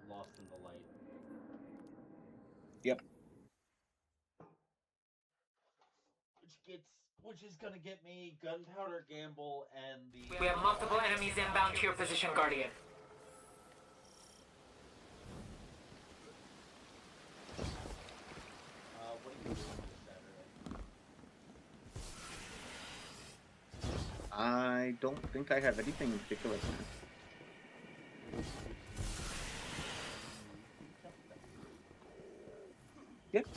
Lost in the Light. Yep. Which is gonna get me Gunpowder Gamble and the... We have multiple enemies inbound to your position, Guardian. What are you doing this Saturday? I don't think I have anything in particular planned. Yep.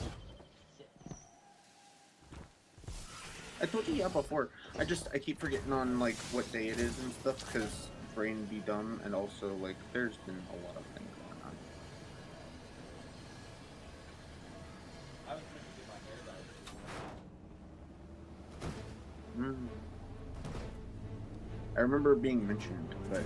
I told you yeah before. I keep forgetting on like what day it is and stuff because brain be dumb, and also like there's been a lot of things going on. I was trying to get my hair dyed. I remember it being mentioned, but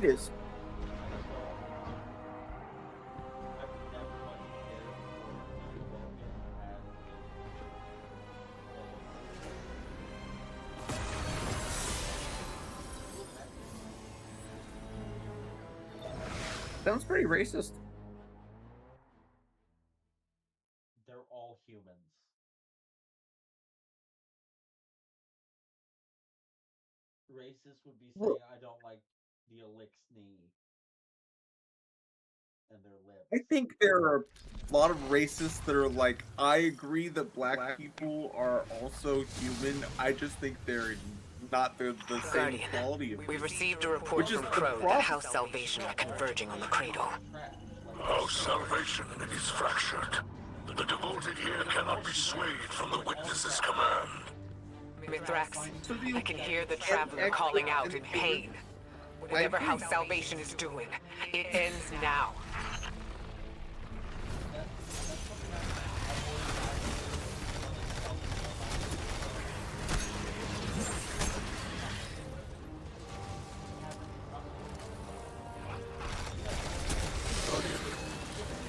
it is. Sounds pretty racist. They're all humans. Racist would be saying, I don't like the Elixir and their lips. I think there are a lot of racists that are like, I agree that black people are also human. I just think they're not the same Guardian, quality of we human. received a report from Crow that House Salvation are converging on the Cradle. House Salvation is fractured. The devoted here cannot be swayed from the Witness's command. Mithrax, I can hear the Traveler calling out in pain. Whatever House Salvation is doing, it ends now.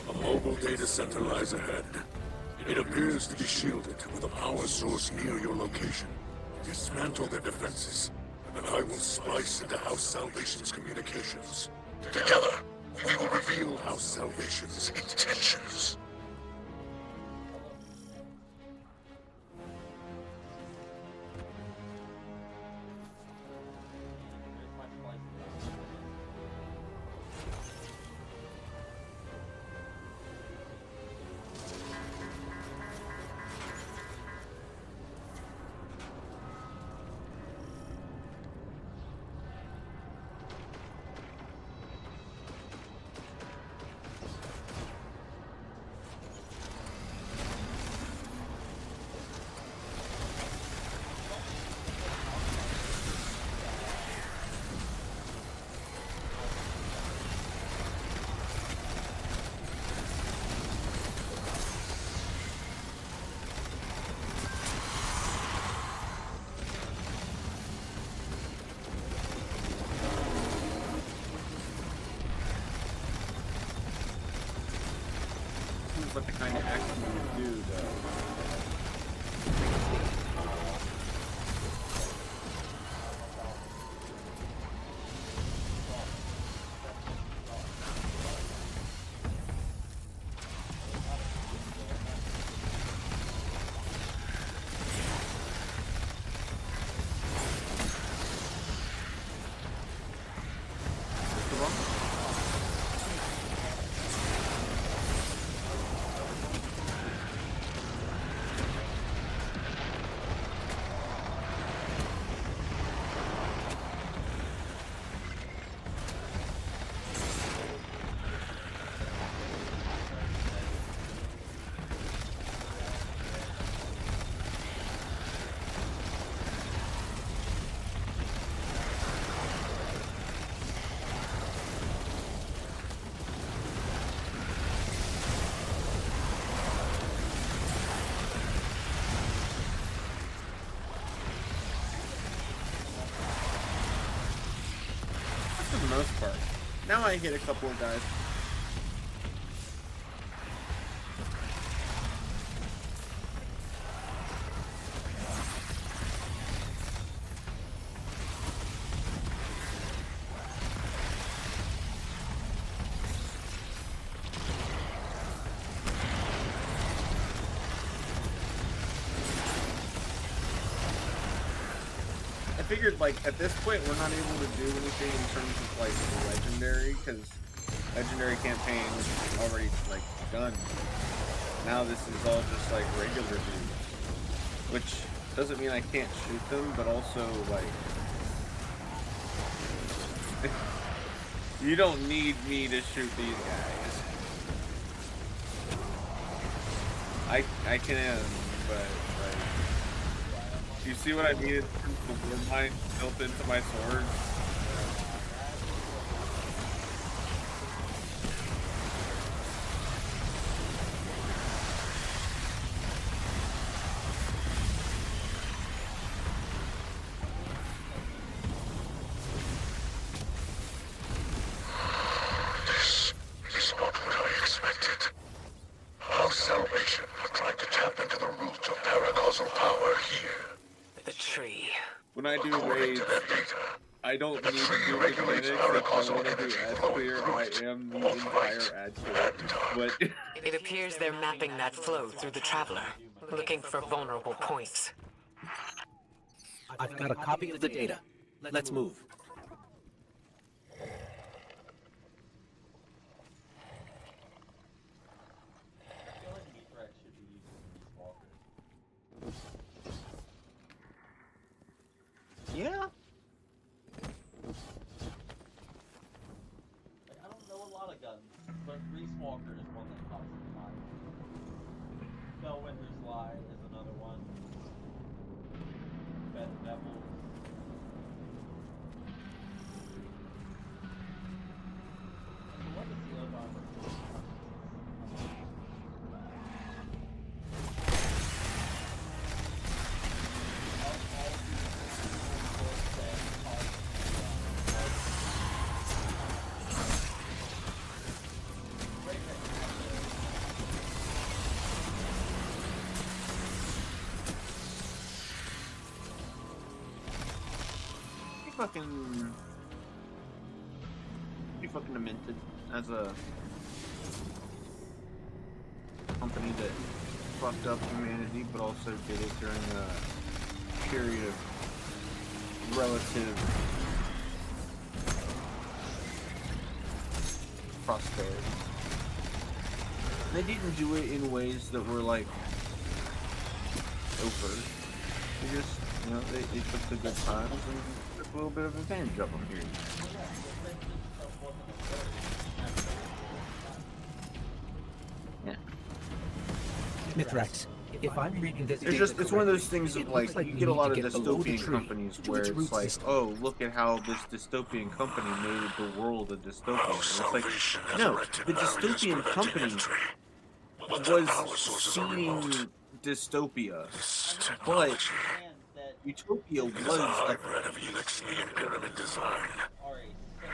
A mobile data center lies ahead. It appears to be shielded with a power source near your location. Dismantle their defenses, and I will splice into House Salvation's communications. Together, we will reveal House Salvation's intentions. about the kind of action you do, though. For the most part. Now I hit a couple of guys. I figured, like, at this point, we're not able to do anything in terms of, like, the legendary, because legendary campaign is already, like, done. Now this is all just, like, regular dudes. Which doesn't mean I can't shoot them, but also, like... you don't need me to shoot these guys. I can, but, like... you see what I mean? The wood line built into my sword. This is not what I expected. House Salvation are trying to tap into the root of paracausal power here. The tree. When I do raids, I don't need to do mechanics. If I want to do ad clear, I am the entire ad clear. But It appears they're mapping that flow through the Traveler, looking for vulnerable points. I've got a copy of the data. Let's move. Yeah? Like, I don't know a lot of guns, but Reese Walker is one that comes to mind. Bellwinder's Lie is another one. Beth Devils. And what is the other one? be fucking demented as a company that fucked up humanity, but also did it during a period of relative prosperity. They didn't do it in ways that were like overt. They just, you know, they took the good times and took a little bit of advantage of them here. Yeah. Mithrax, if I'm reading this, it's one of those things of like you get a lot of dystopian companies where it's like, oh, look at how this dystopian company made the world a dystopia. And it's like, no, the dystopian company was seeing dystopia, but Utopia was a bred of Elixian pyramid design.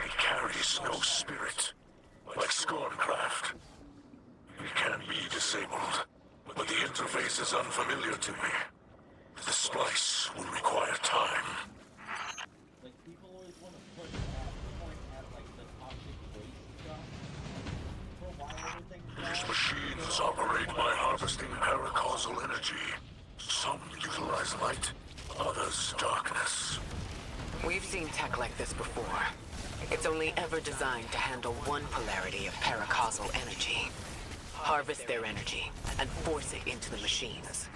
It carries no spirit, like Scorncraft. can be disabled, but the interface is unfamiliar to me. The splice will require time. Like, people always want to point at like the toxic waste stuff. For a while, everything's These machines operate by harvesting paracausal energy. Some utilize light, others darkness. We've seen tech like this before. It's only ever designed to handle one polarity of paracausal energy. Harvest their energy and force it into the machines.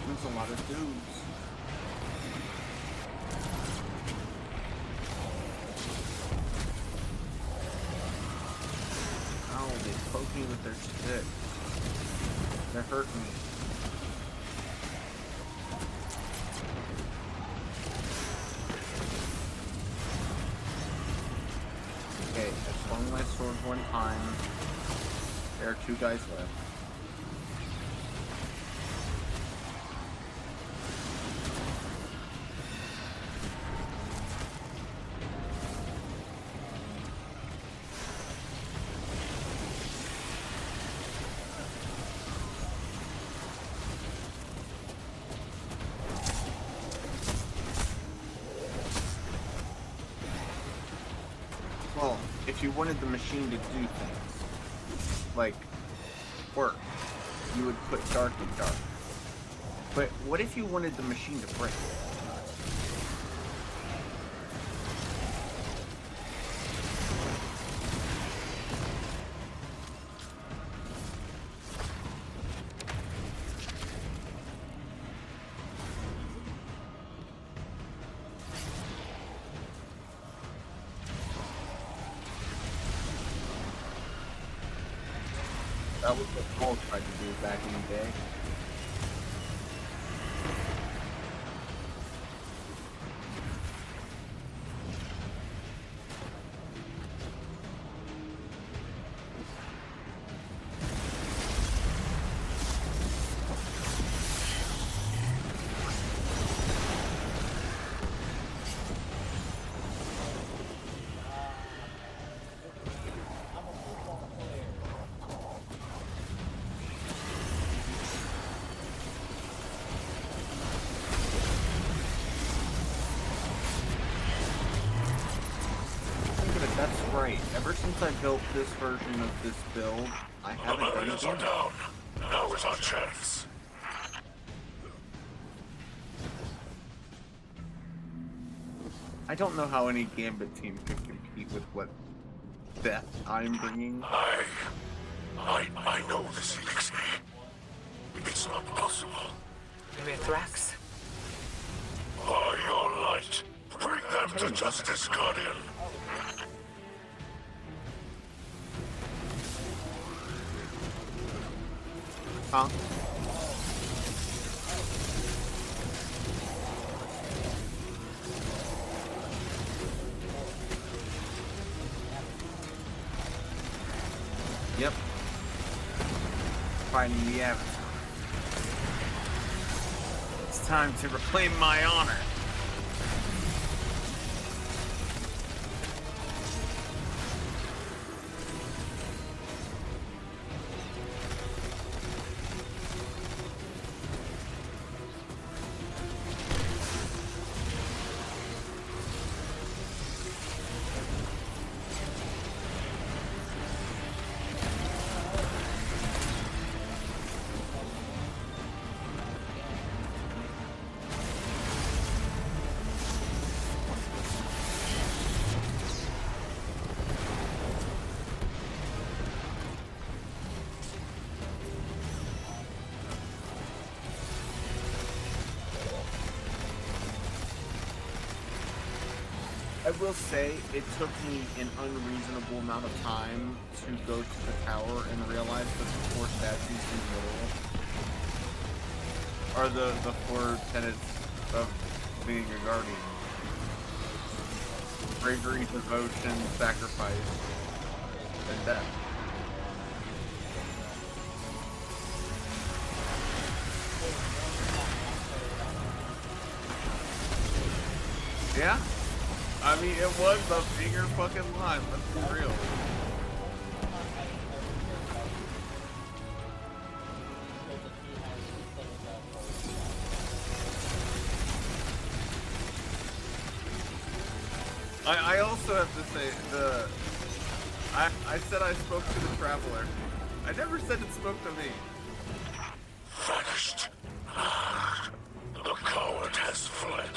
There's a lot of dudes. Ow, they poke me with their stick. They're hurting me. Okay, I swung my sword one time. There are 2 guys left. Well, if you wanted the machine to do things, like work, you would put dark in dark. But what if you wanted the machine to break? That was what Paul tried to do back in the day. That's right. Ever since I built this version of this build, I haven't done Barriers are down. Now is our chance. I don't know how any Gambit team could compete with what Beth I'm bringing. I know this elixir. It's not possible. Mithrax? By your light, bring them to justice, Guardian. Huh? Yep. Finding the Avatar. It's time to reclaim my honor. I will say it took me an unreasonable amount of time to go to the tower and realize that the 4 statues in the middle are the 4 tenets of being a guardian. Bravery, devotion, sacrifice, and death. Yeah? I mean, it was a bigger fucking line, let's be real. I also have to say, I said I spoke to the Traveler. I never said it spoke to me. Vanished. The coward has fled.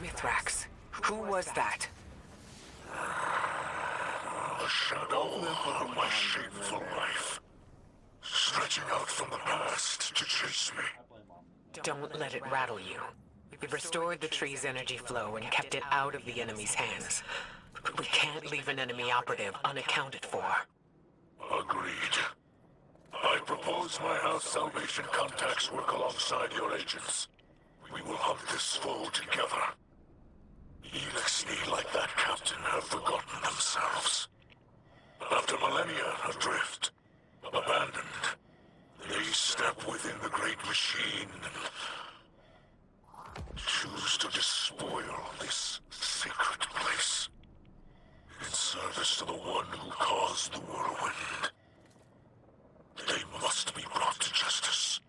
Mithrax, who was that? A shadow of my shameful life. Stretching out from the past to chase me. Don't let it rattle you. We've restored the tree's energy flow and kept it out of the enemy's hands. We can't leave an enemy operative unaccounted for. Agreed. I propose my House Salvation contacts work alongside your agents. We will hunt this foe together. Elixni, like that captain, have forgotten themselves. After millennia adrift, abandoned, they step within the great machine and choose to despoil this sacred place in service to the one who caused the whirlwind. They must be brought to justice.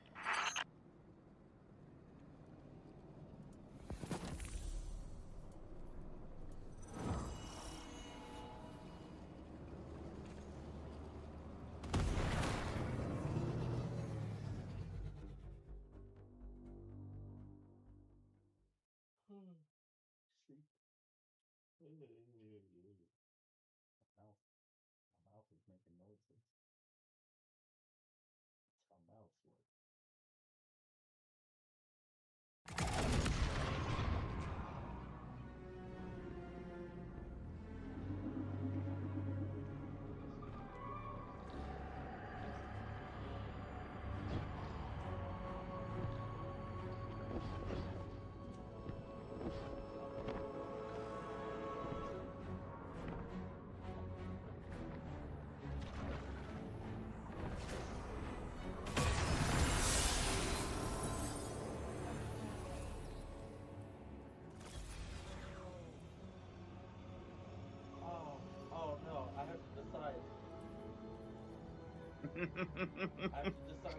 I have to decide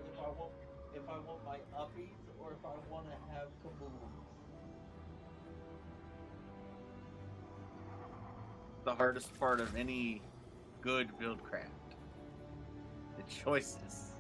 if I want my uppies or if I want to have kaboom. The hardest part of any good buildcraft. The choices.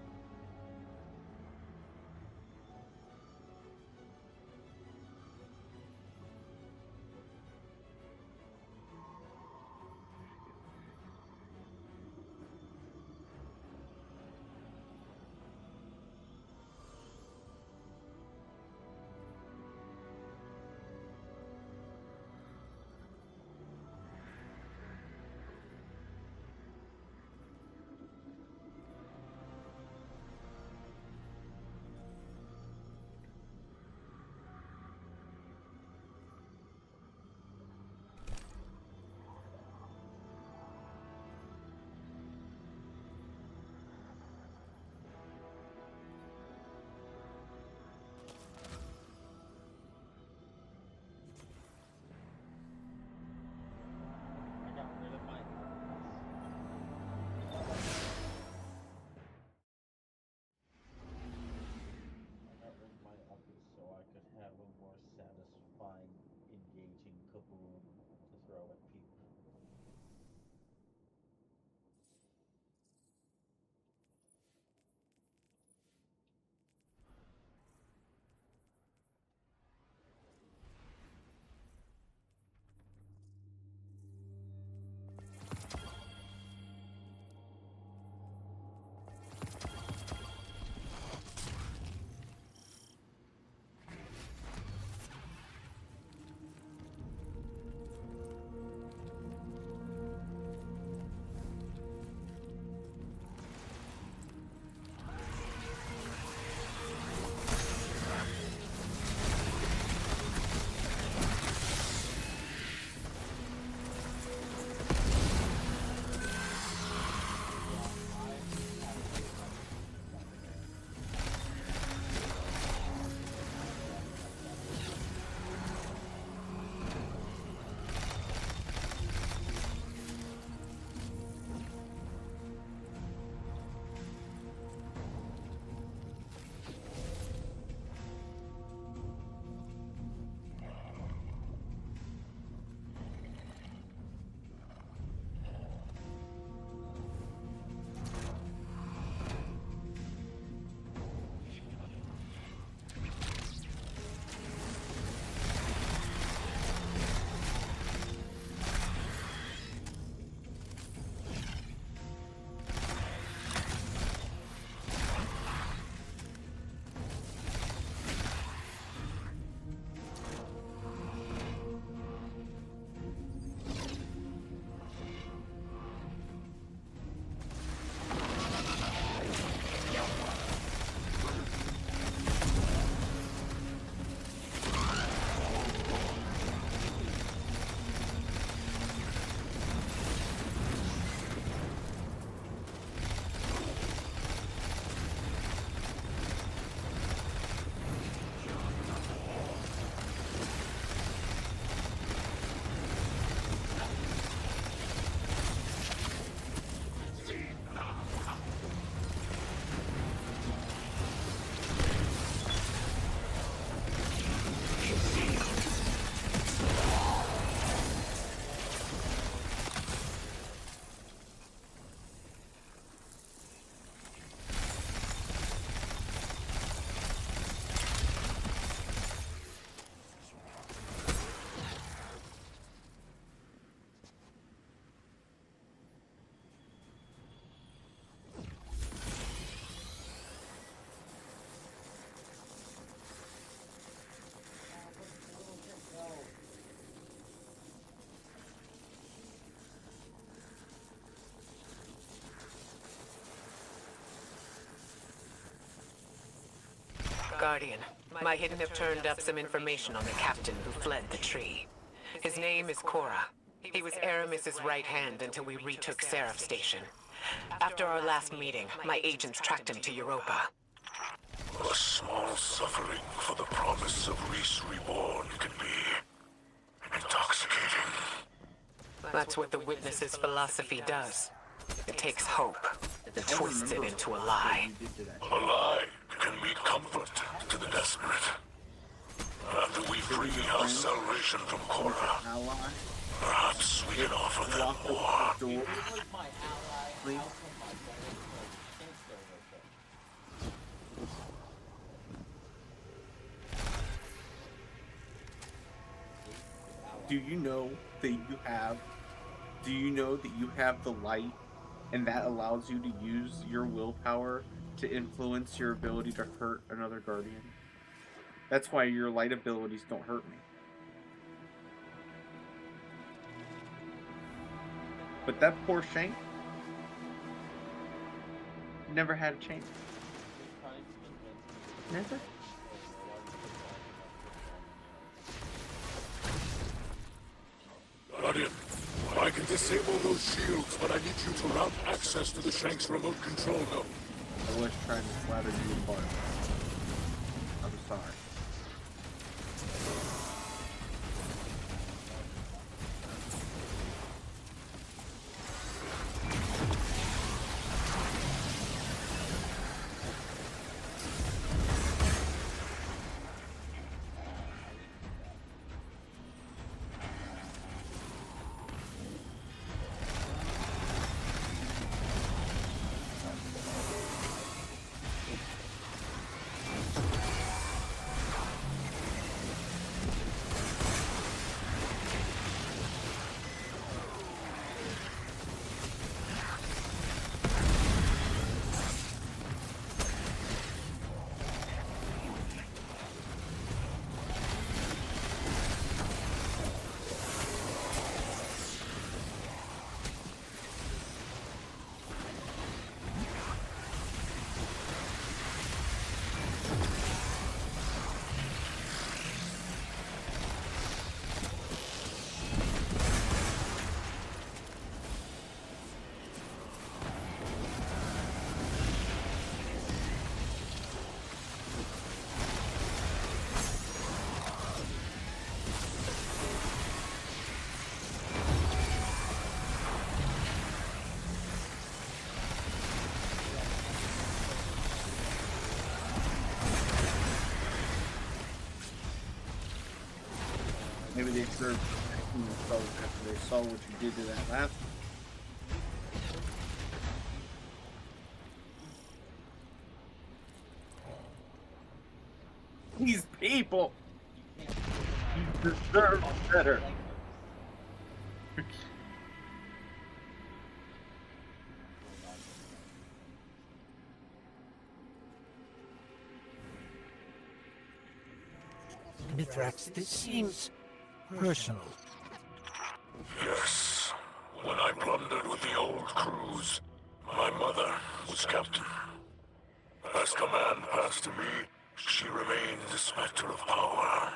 Guardian, my hidden have turned up some information on the captain who fled the tree. His name is Cora. He was Aramis's right hand until we retook Seraph Station. After our last meeting, my agents tracked him to Europa. A small suffering for the promise of Reese Reborn can be intoxicating. That's what the Witness's philosophy does. It takes hope and twists it into a lie. A lie can mean comfort to the desperate. After we free our salvation from Cora, perhaps we can offer them more. Do you know that you have the light, and that allows you to use your willpower to influence your ability to hurt another Guardian? That's why your light abilities don't hurt me. But that poor Shank never had a chance. Never? Guardian, I can disable those shields, but I need you to route access to the Shank's remote control node. I was trying to flatter you apart. I'm sorry. Maybe they served themselves after they saw what you did to that last one. These people! You deserve better. Mithrax, this seems personal. Yes. When I plundered with the old crews, my mother was captain. As command passed to me, she remained a specter of power.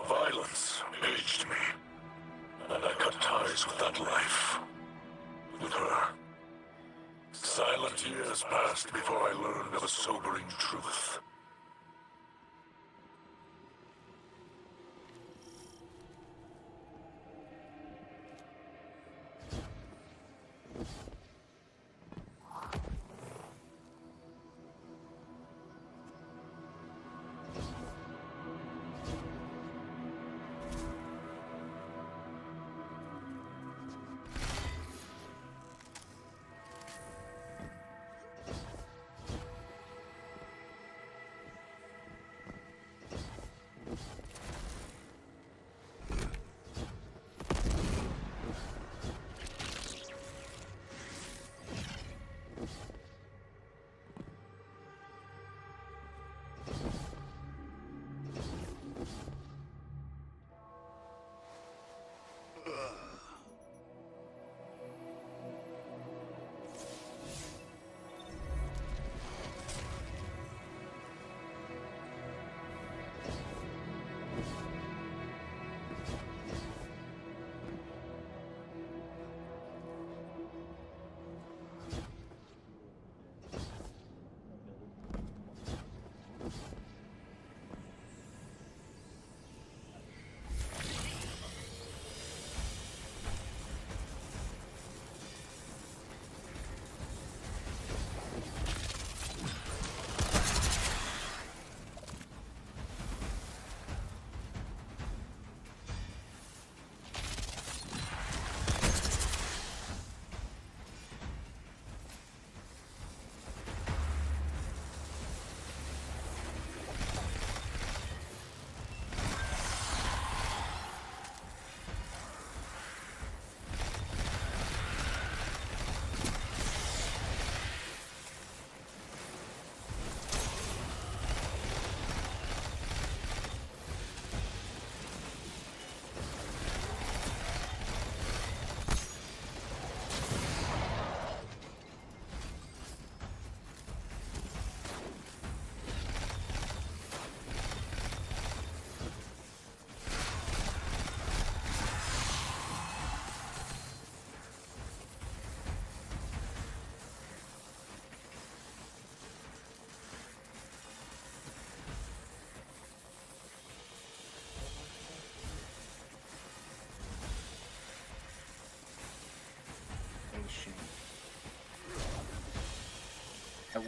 Violence aged me, and I cut ties with that life. With her. Silent years passed before I learned of a sobering truth.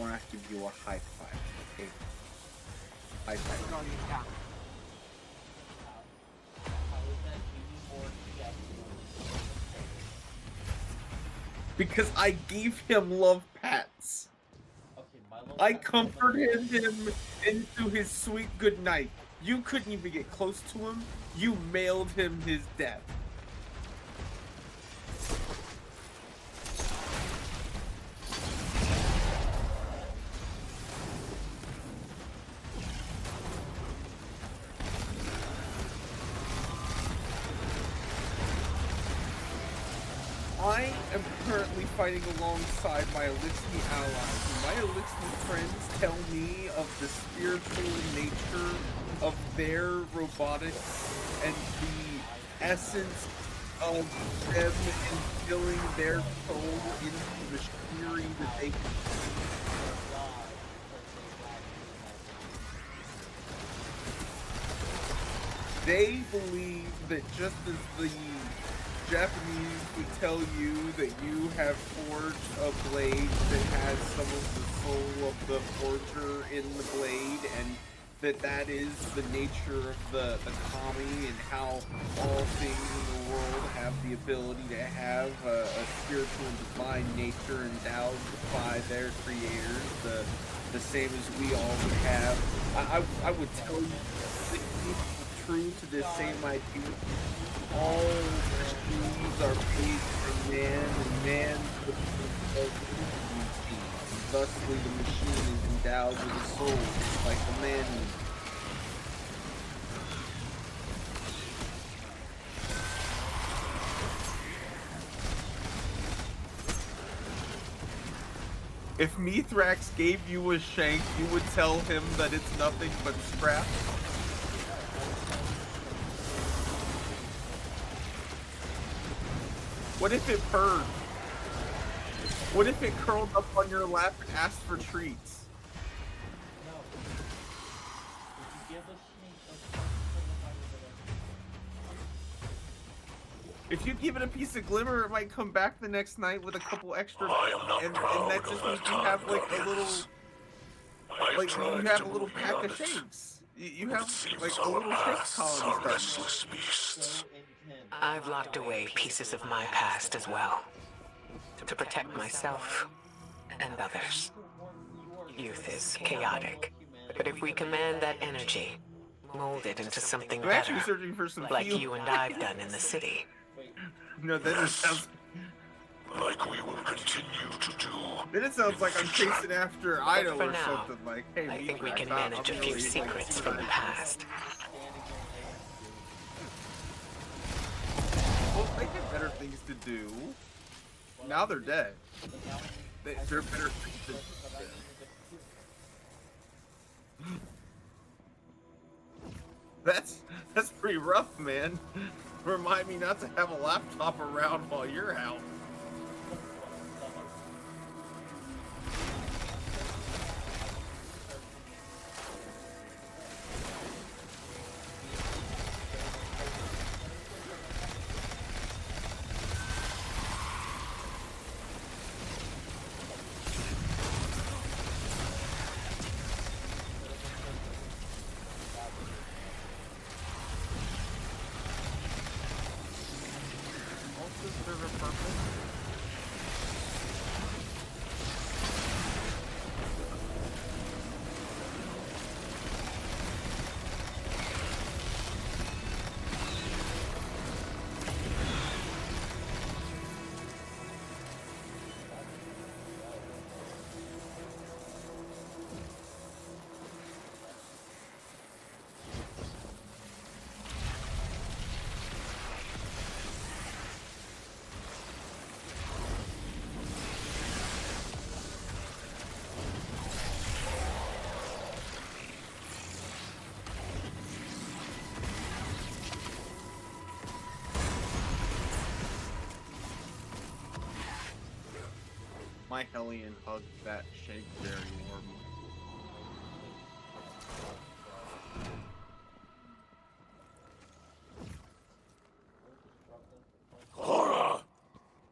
want to give you a high five. Okay. High five. Because I gave him love pats. I comforted him into his sweet good night. You couldn't even get close to him. You mailed him his death. I am currently fighting alongside my Elixir allies. My Elixir friends tell me of the spiritual nature of their robotics and the essence of them instilling their soul into machinery that they can. They believe that just as the Japanese would tell you that you have forged a blade that has some of the soul of the forger in the blade, and that is the nature of the kami, and how all things in the world have the ability to have a spiritual and divine nature endowed by their creators, the same as we all would have. I would tell you that it's true to this same idea. All machines are made for man, and man for the machine. Thusly, the machine is endowed with a soul, like the man is. If Mithrax gave you a shank, you would tell him that it's nothing but scrap. What if it purred? What if it curled up on your lap and asked for treats? If you give it a piece of glimmer, it might come back the next night with a couple extra, and that just means you have like a little, like you have a little pack of shakes. You have like a little shake colony stuff. I've locked away pieces of my past as well, to protect myself and others. Youth is chaotic, but if we command that energy, mold it into something I'm actually better, searching for some like fuel. you and I've done in the city. No, then it sounds like we will continue to do. Then it sounds like I'm chasing after Ido For or now, something. Like, hey, I think we Mithrax, can I'm manage a really- few secrets from the past. Well, they had better things to do. Now they're dead. They're better things to do. That's pretty rough, man. Remind me not to have a laptop around while you're out. My Hellion hugged that shake very warmly. Cora,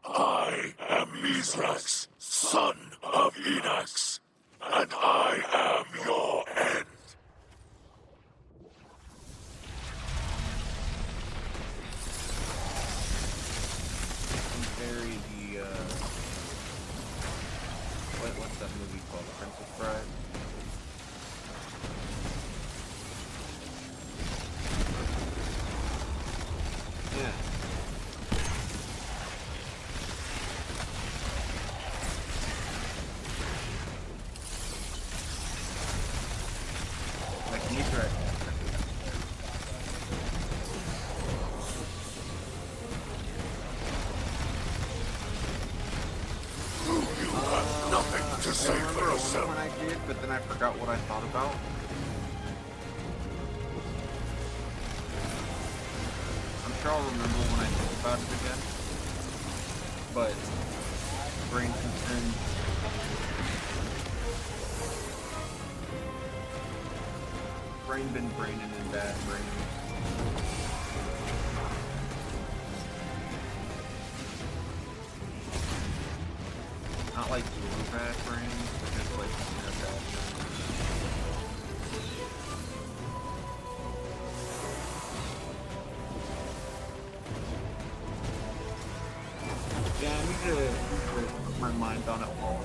I am Mithrax, son of Enax. and I am your end. Very the what's that movie called? Princess Bride? Yeah. Like Easter egg. To say for yourself. When I did, but then I forgot what I thought about. I'm sure I'll remember when I think about it again. But brain consumed. Brain been braining and bad brain. Not like blue bad brain, but just like bad brain. Yeah, I need to put my mind on it all.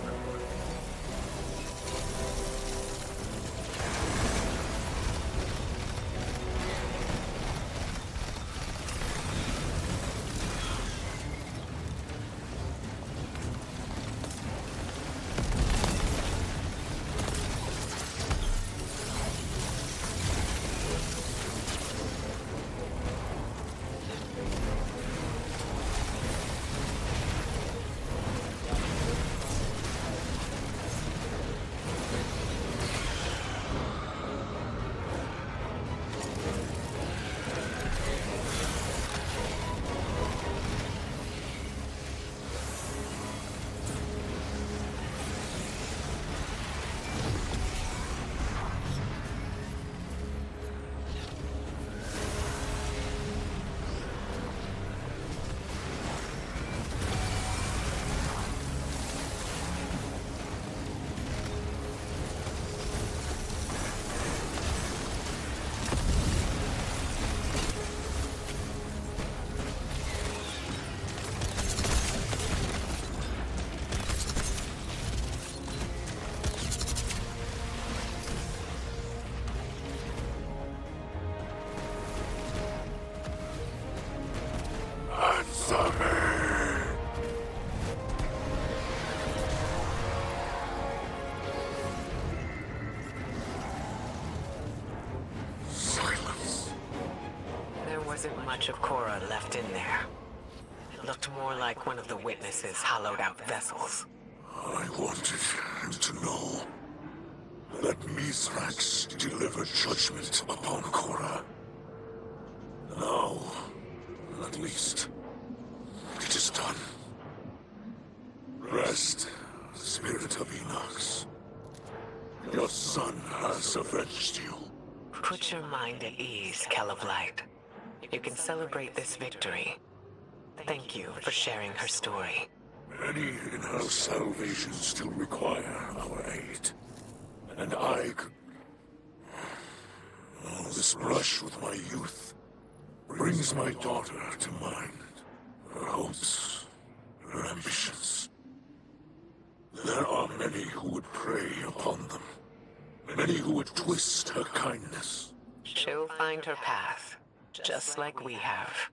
Wasn't much of Cora left in there. It looked more like one of the witnesses' hollowed out vessels. I wanted him to know that Mithrax delivered judgment upon Cora. Now, at least, it is done. Rest, Spirit of Enox. Your son has avenged you. Put your mind at ease, Kell of Light. You can celebrate this victory. Thank you for sharing her story. Many in her salvation still require our aid. And I could... Oh, this brush with my youth brings my daughter to mind. Her hopes, her ambitions. There are many who would prey upon them. Many who would twist her kindness. She'll find her path. Just like we have.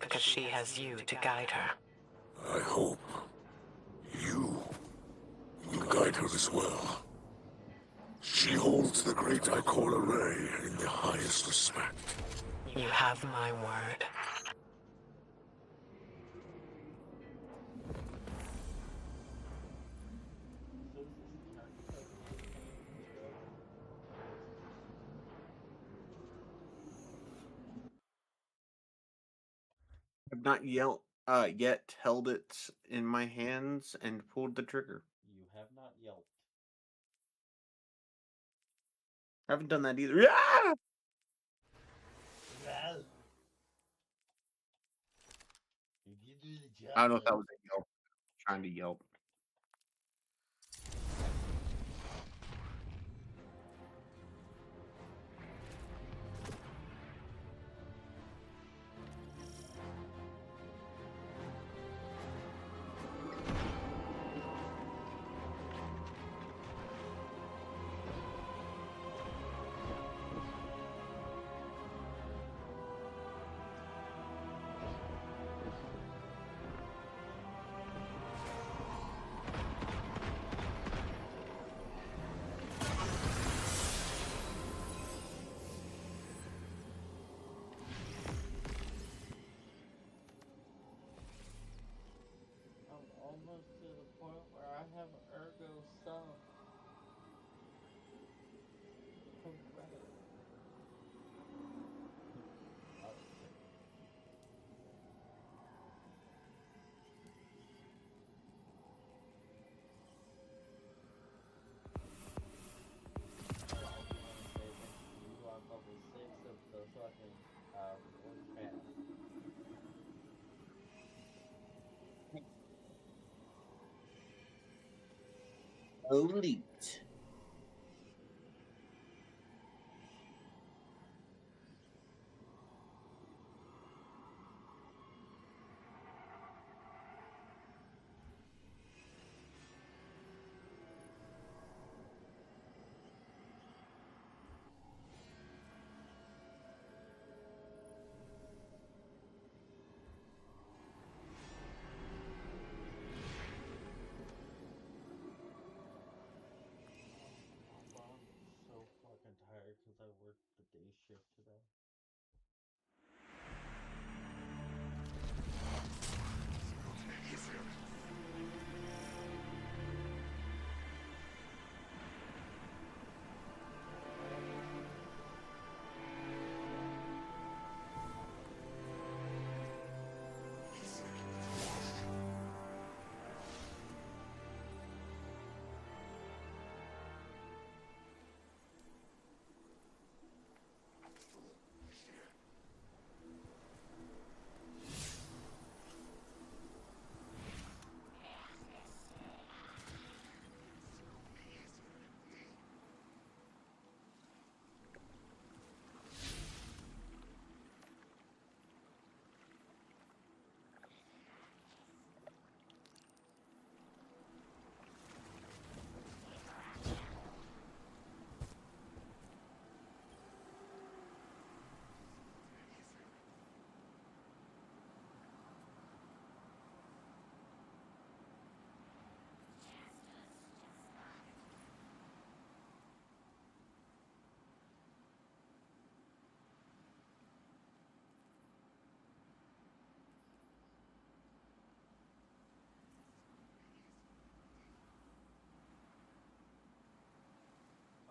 Because she has you to guide her. I hope you will guide her as well. She holds the great Ikora Rey in the highest respect. You have my word. I've not yet held it in my hands and pulled the trigger. You have not yelped. I haven't done that either. Ah! I don't know if that was a yelp. I'm trying to yelp. Elite. I'm so fucking tired because I worked the day shift today.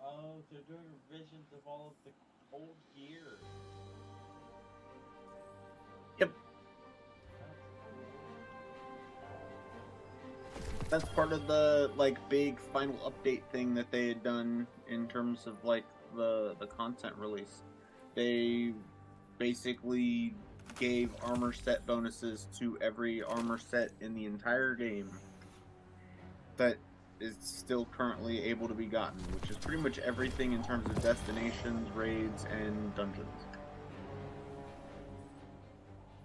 Oh, they're doing revisions of all of the old gear. Yep. That's part of the like big final update thing that they had done in terms of like the content release. They basically gave armor set bonuses to every armor set in the entire game that is still currently able to be gotten, which is pretty much everything in terms of destinations, raids, and dungeons.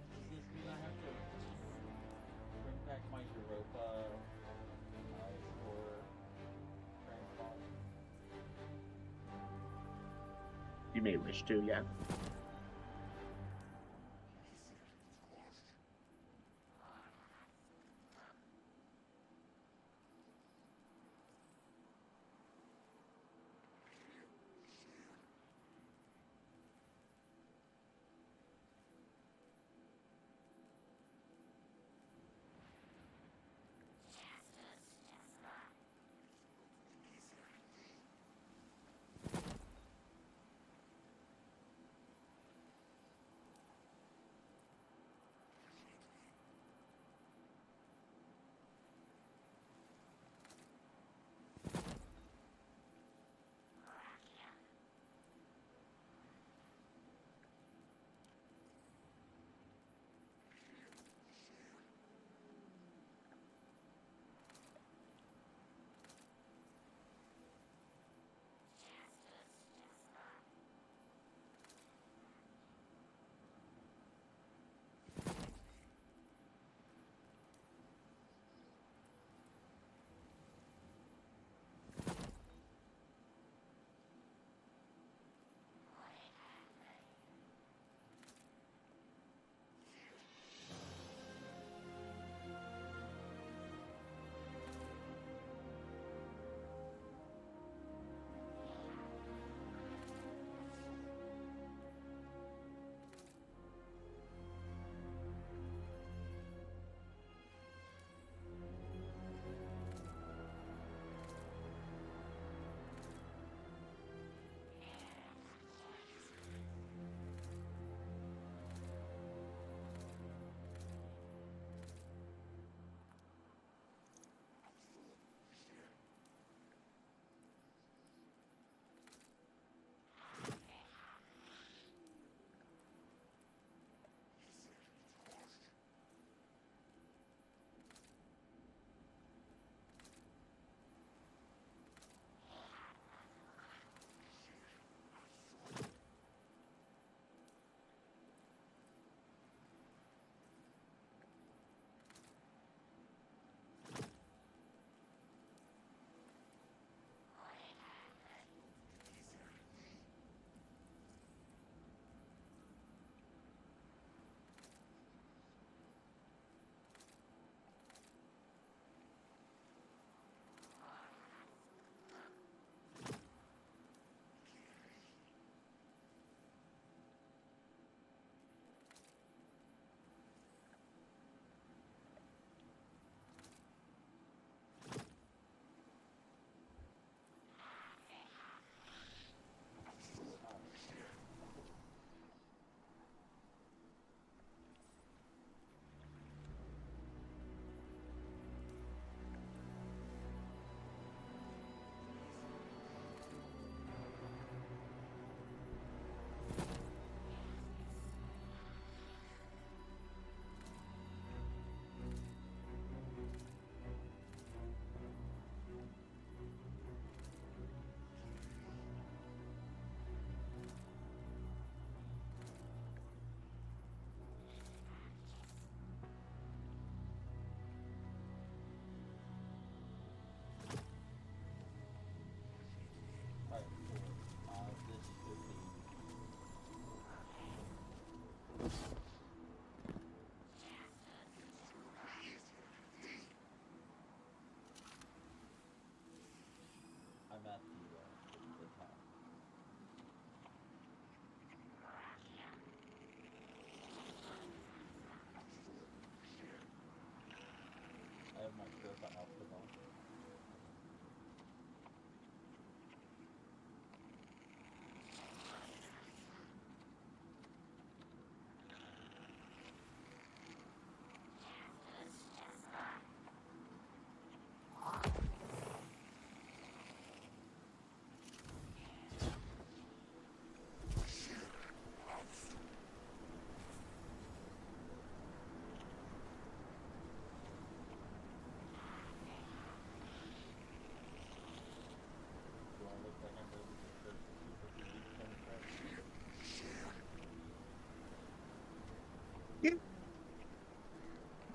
Does this mean I have to bring back my Europa Explorer transponder? You may wish to, yeah.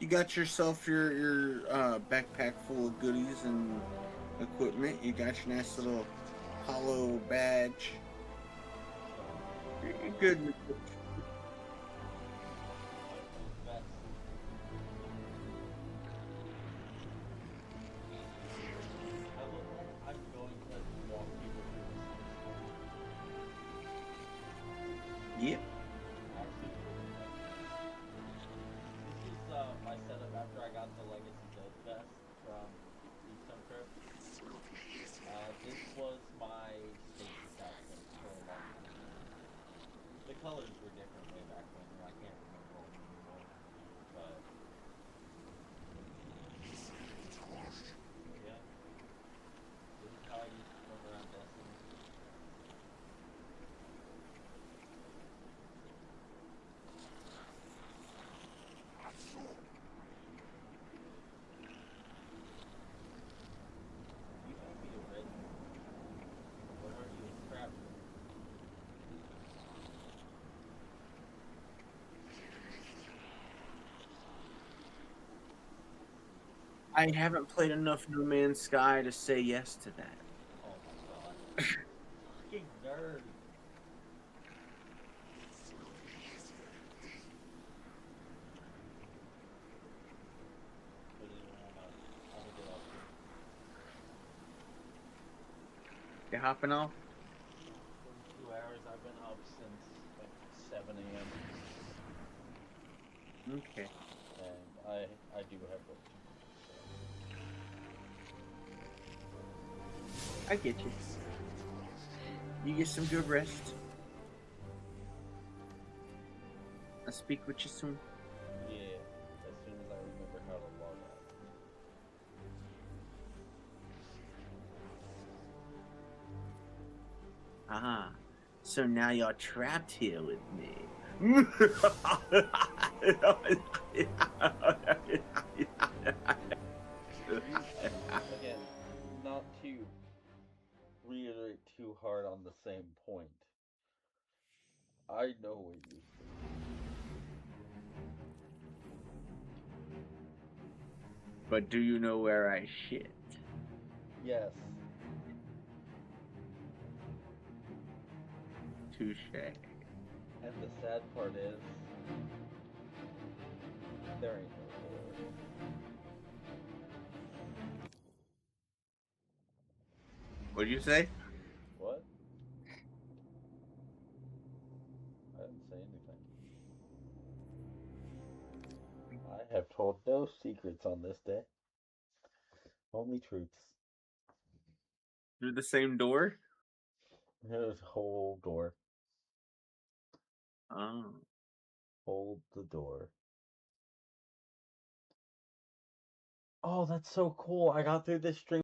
You got yourself your backpack full of goodies and equipment. You got your nice little hollow badge. You're good. Yep. This is my setup after I got the Legacy Build vest from the Sun Trip. This was my station outfit for a long time. The colors were different way back when, and I can't remember all anymore. But yeah, this is how I used to run around Destiny. You might be a red. What are you, a crab? I haven't played enough No Man's Sky to say yes to that. Oh my god. Fucking nerd. You hopping off? 2 hours. I've been up since like 7 a.m. Okay. And I do have work. I get you. You get some good rest. I'll speak with you soon. Yeah, as soon as I remember how to log out. Ah, so now you're trapped here with me. Again, not to reiterate too hard on the same point. I know where you sleep. But do you know where I shit? Yes. Touche. And the sad part is, there ain't no door. What'd you say? What? I didn't say anything. I have told no secrets on this day. Only truths. Through the same door? There's a whole door. Oh. Hold the door. Oh, that's so cool. I got through this stream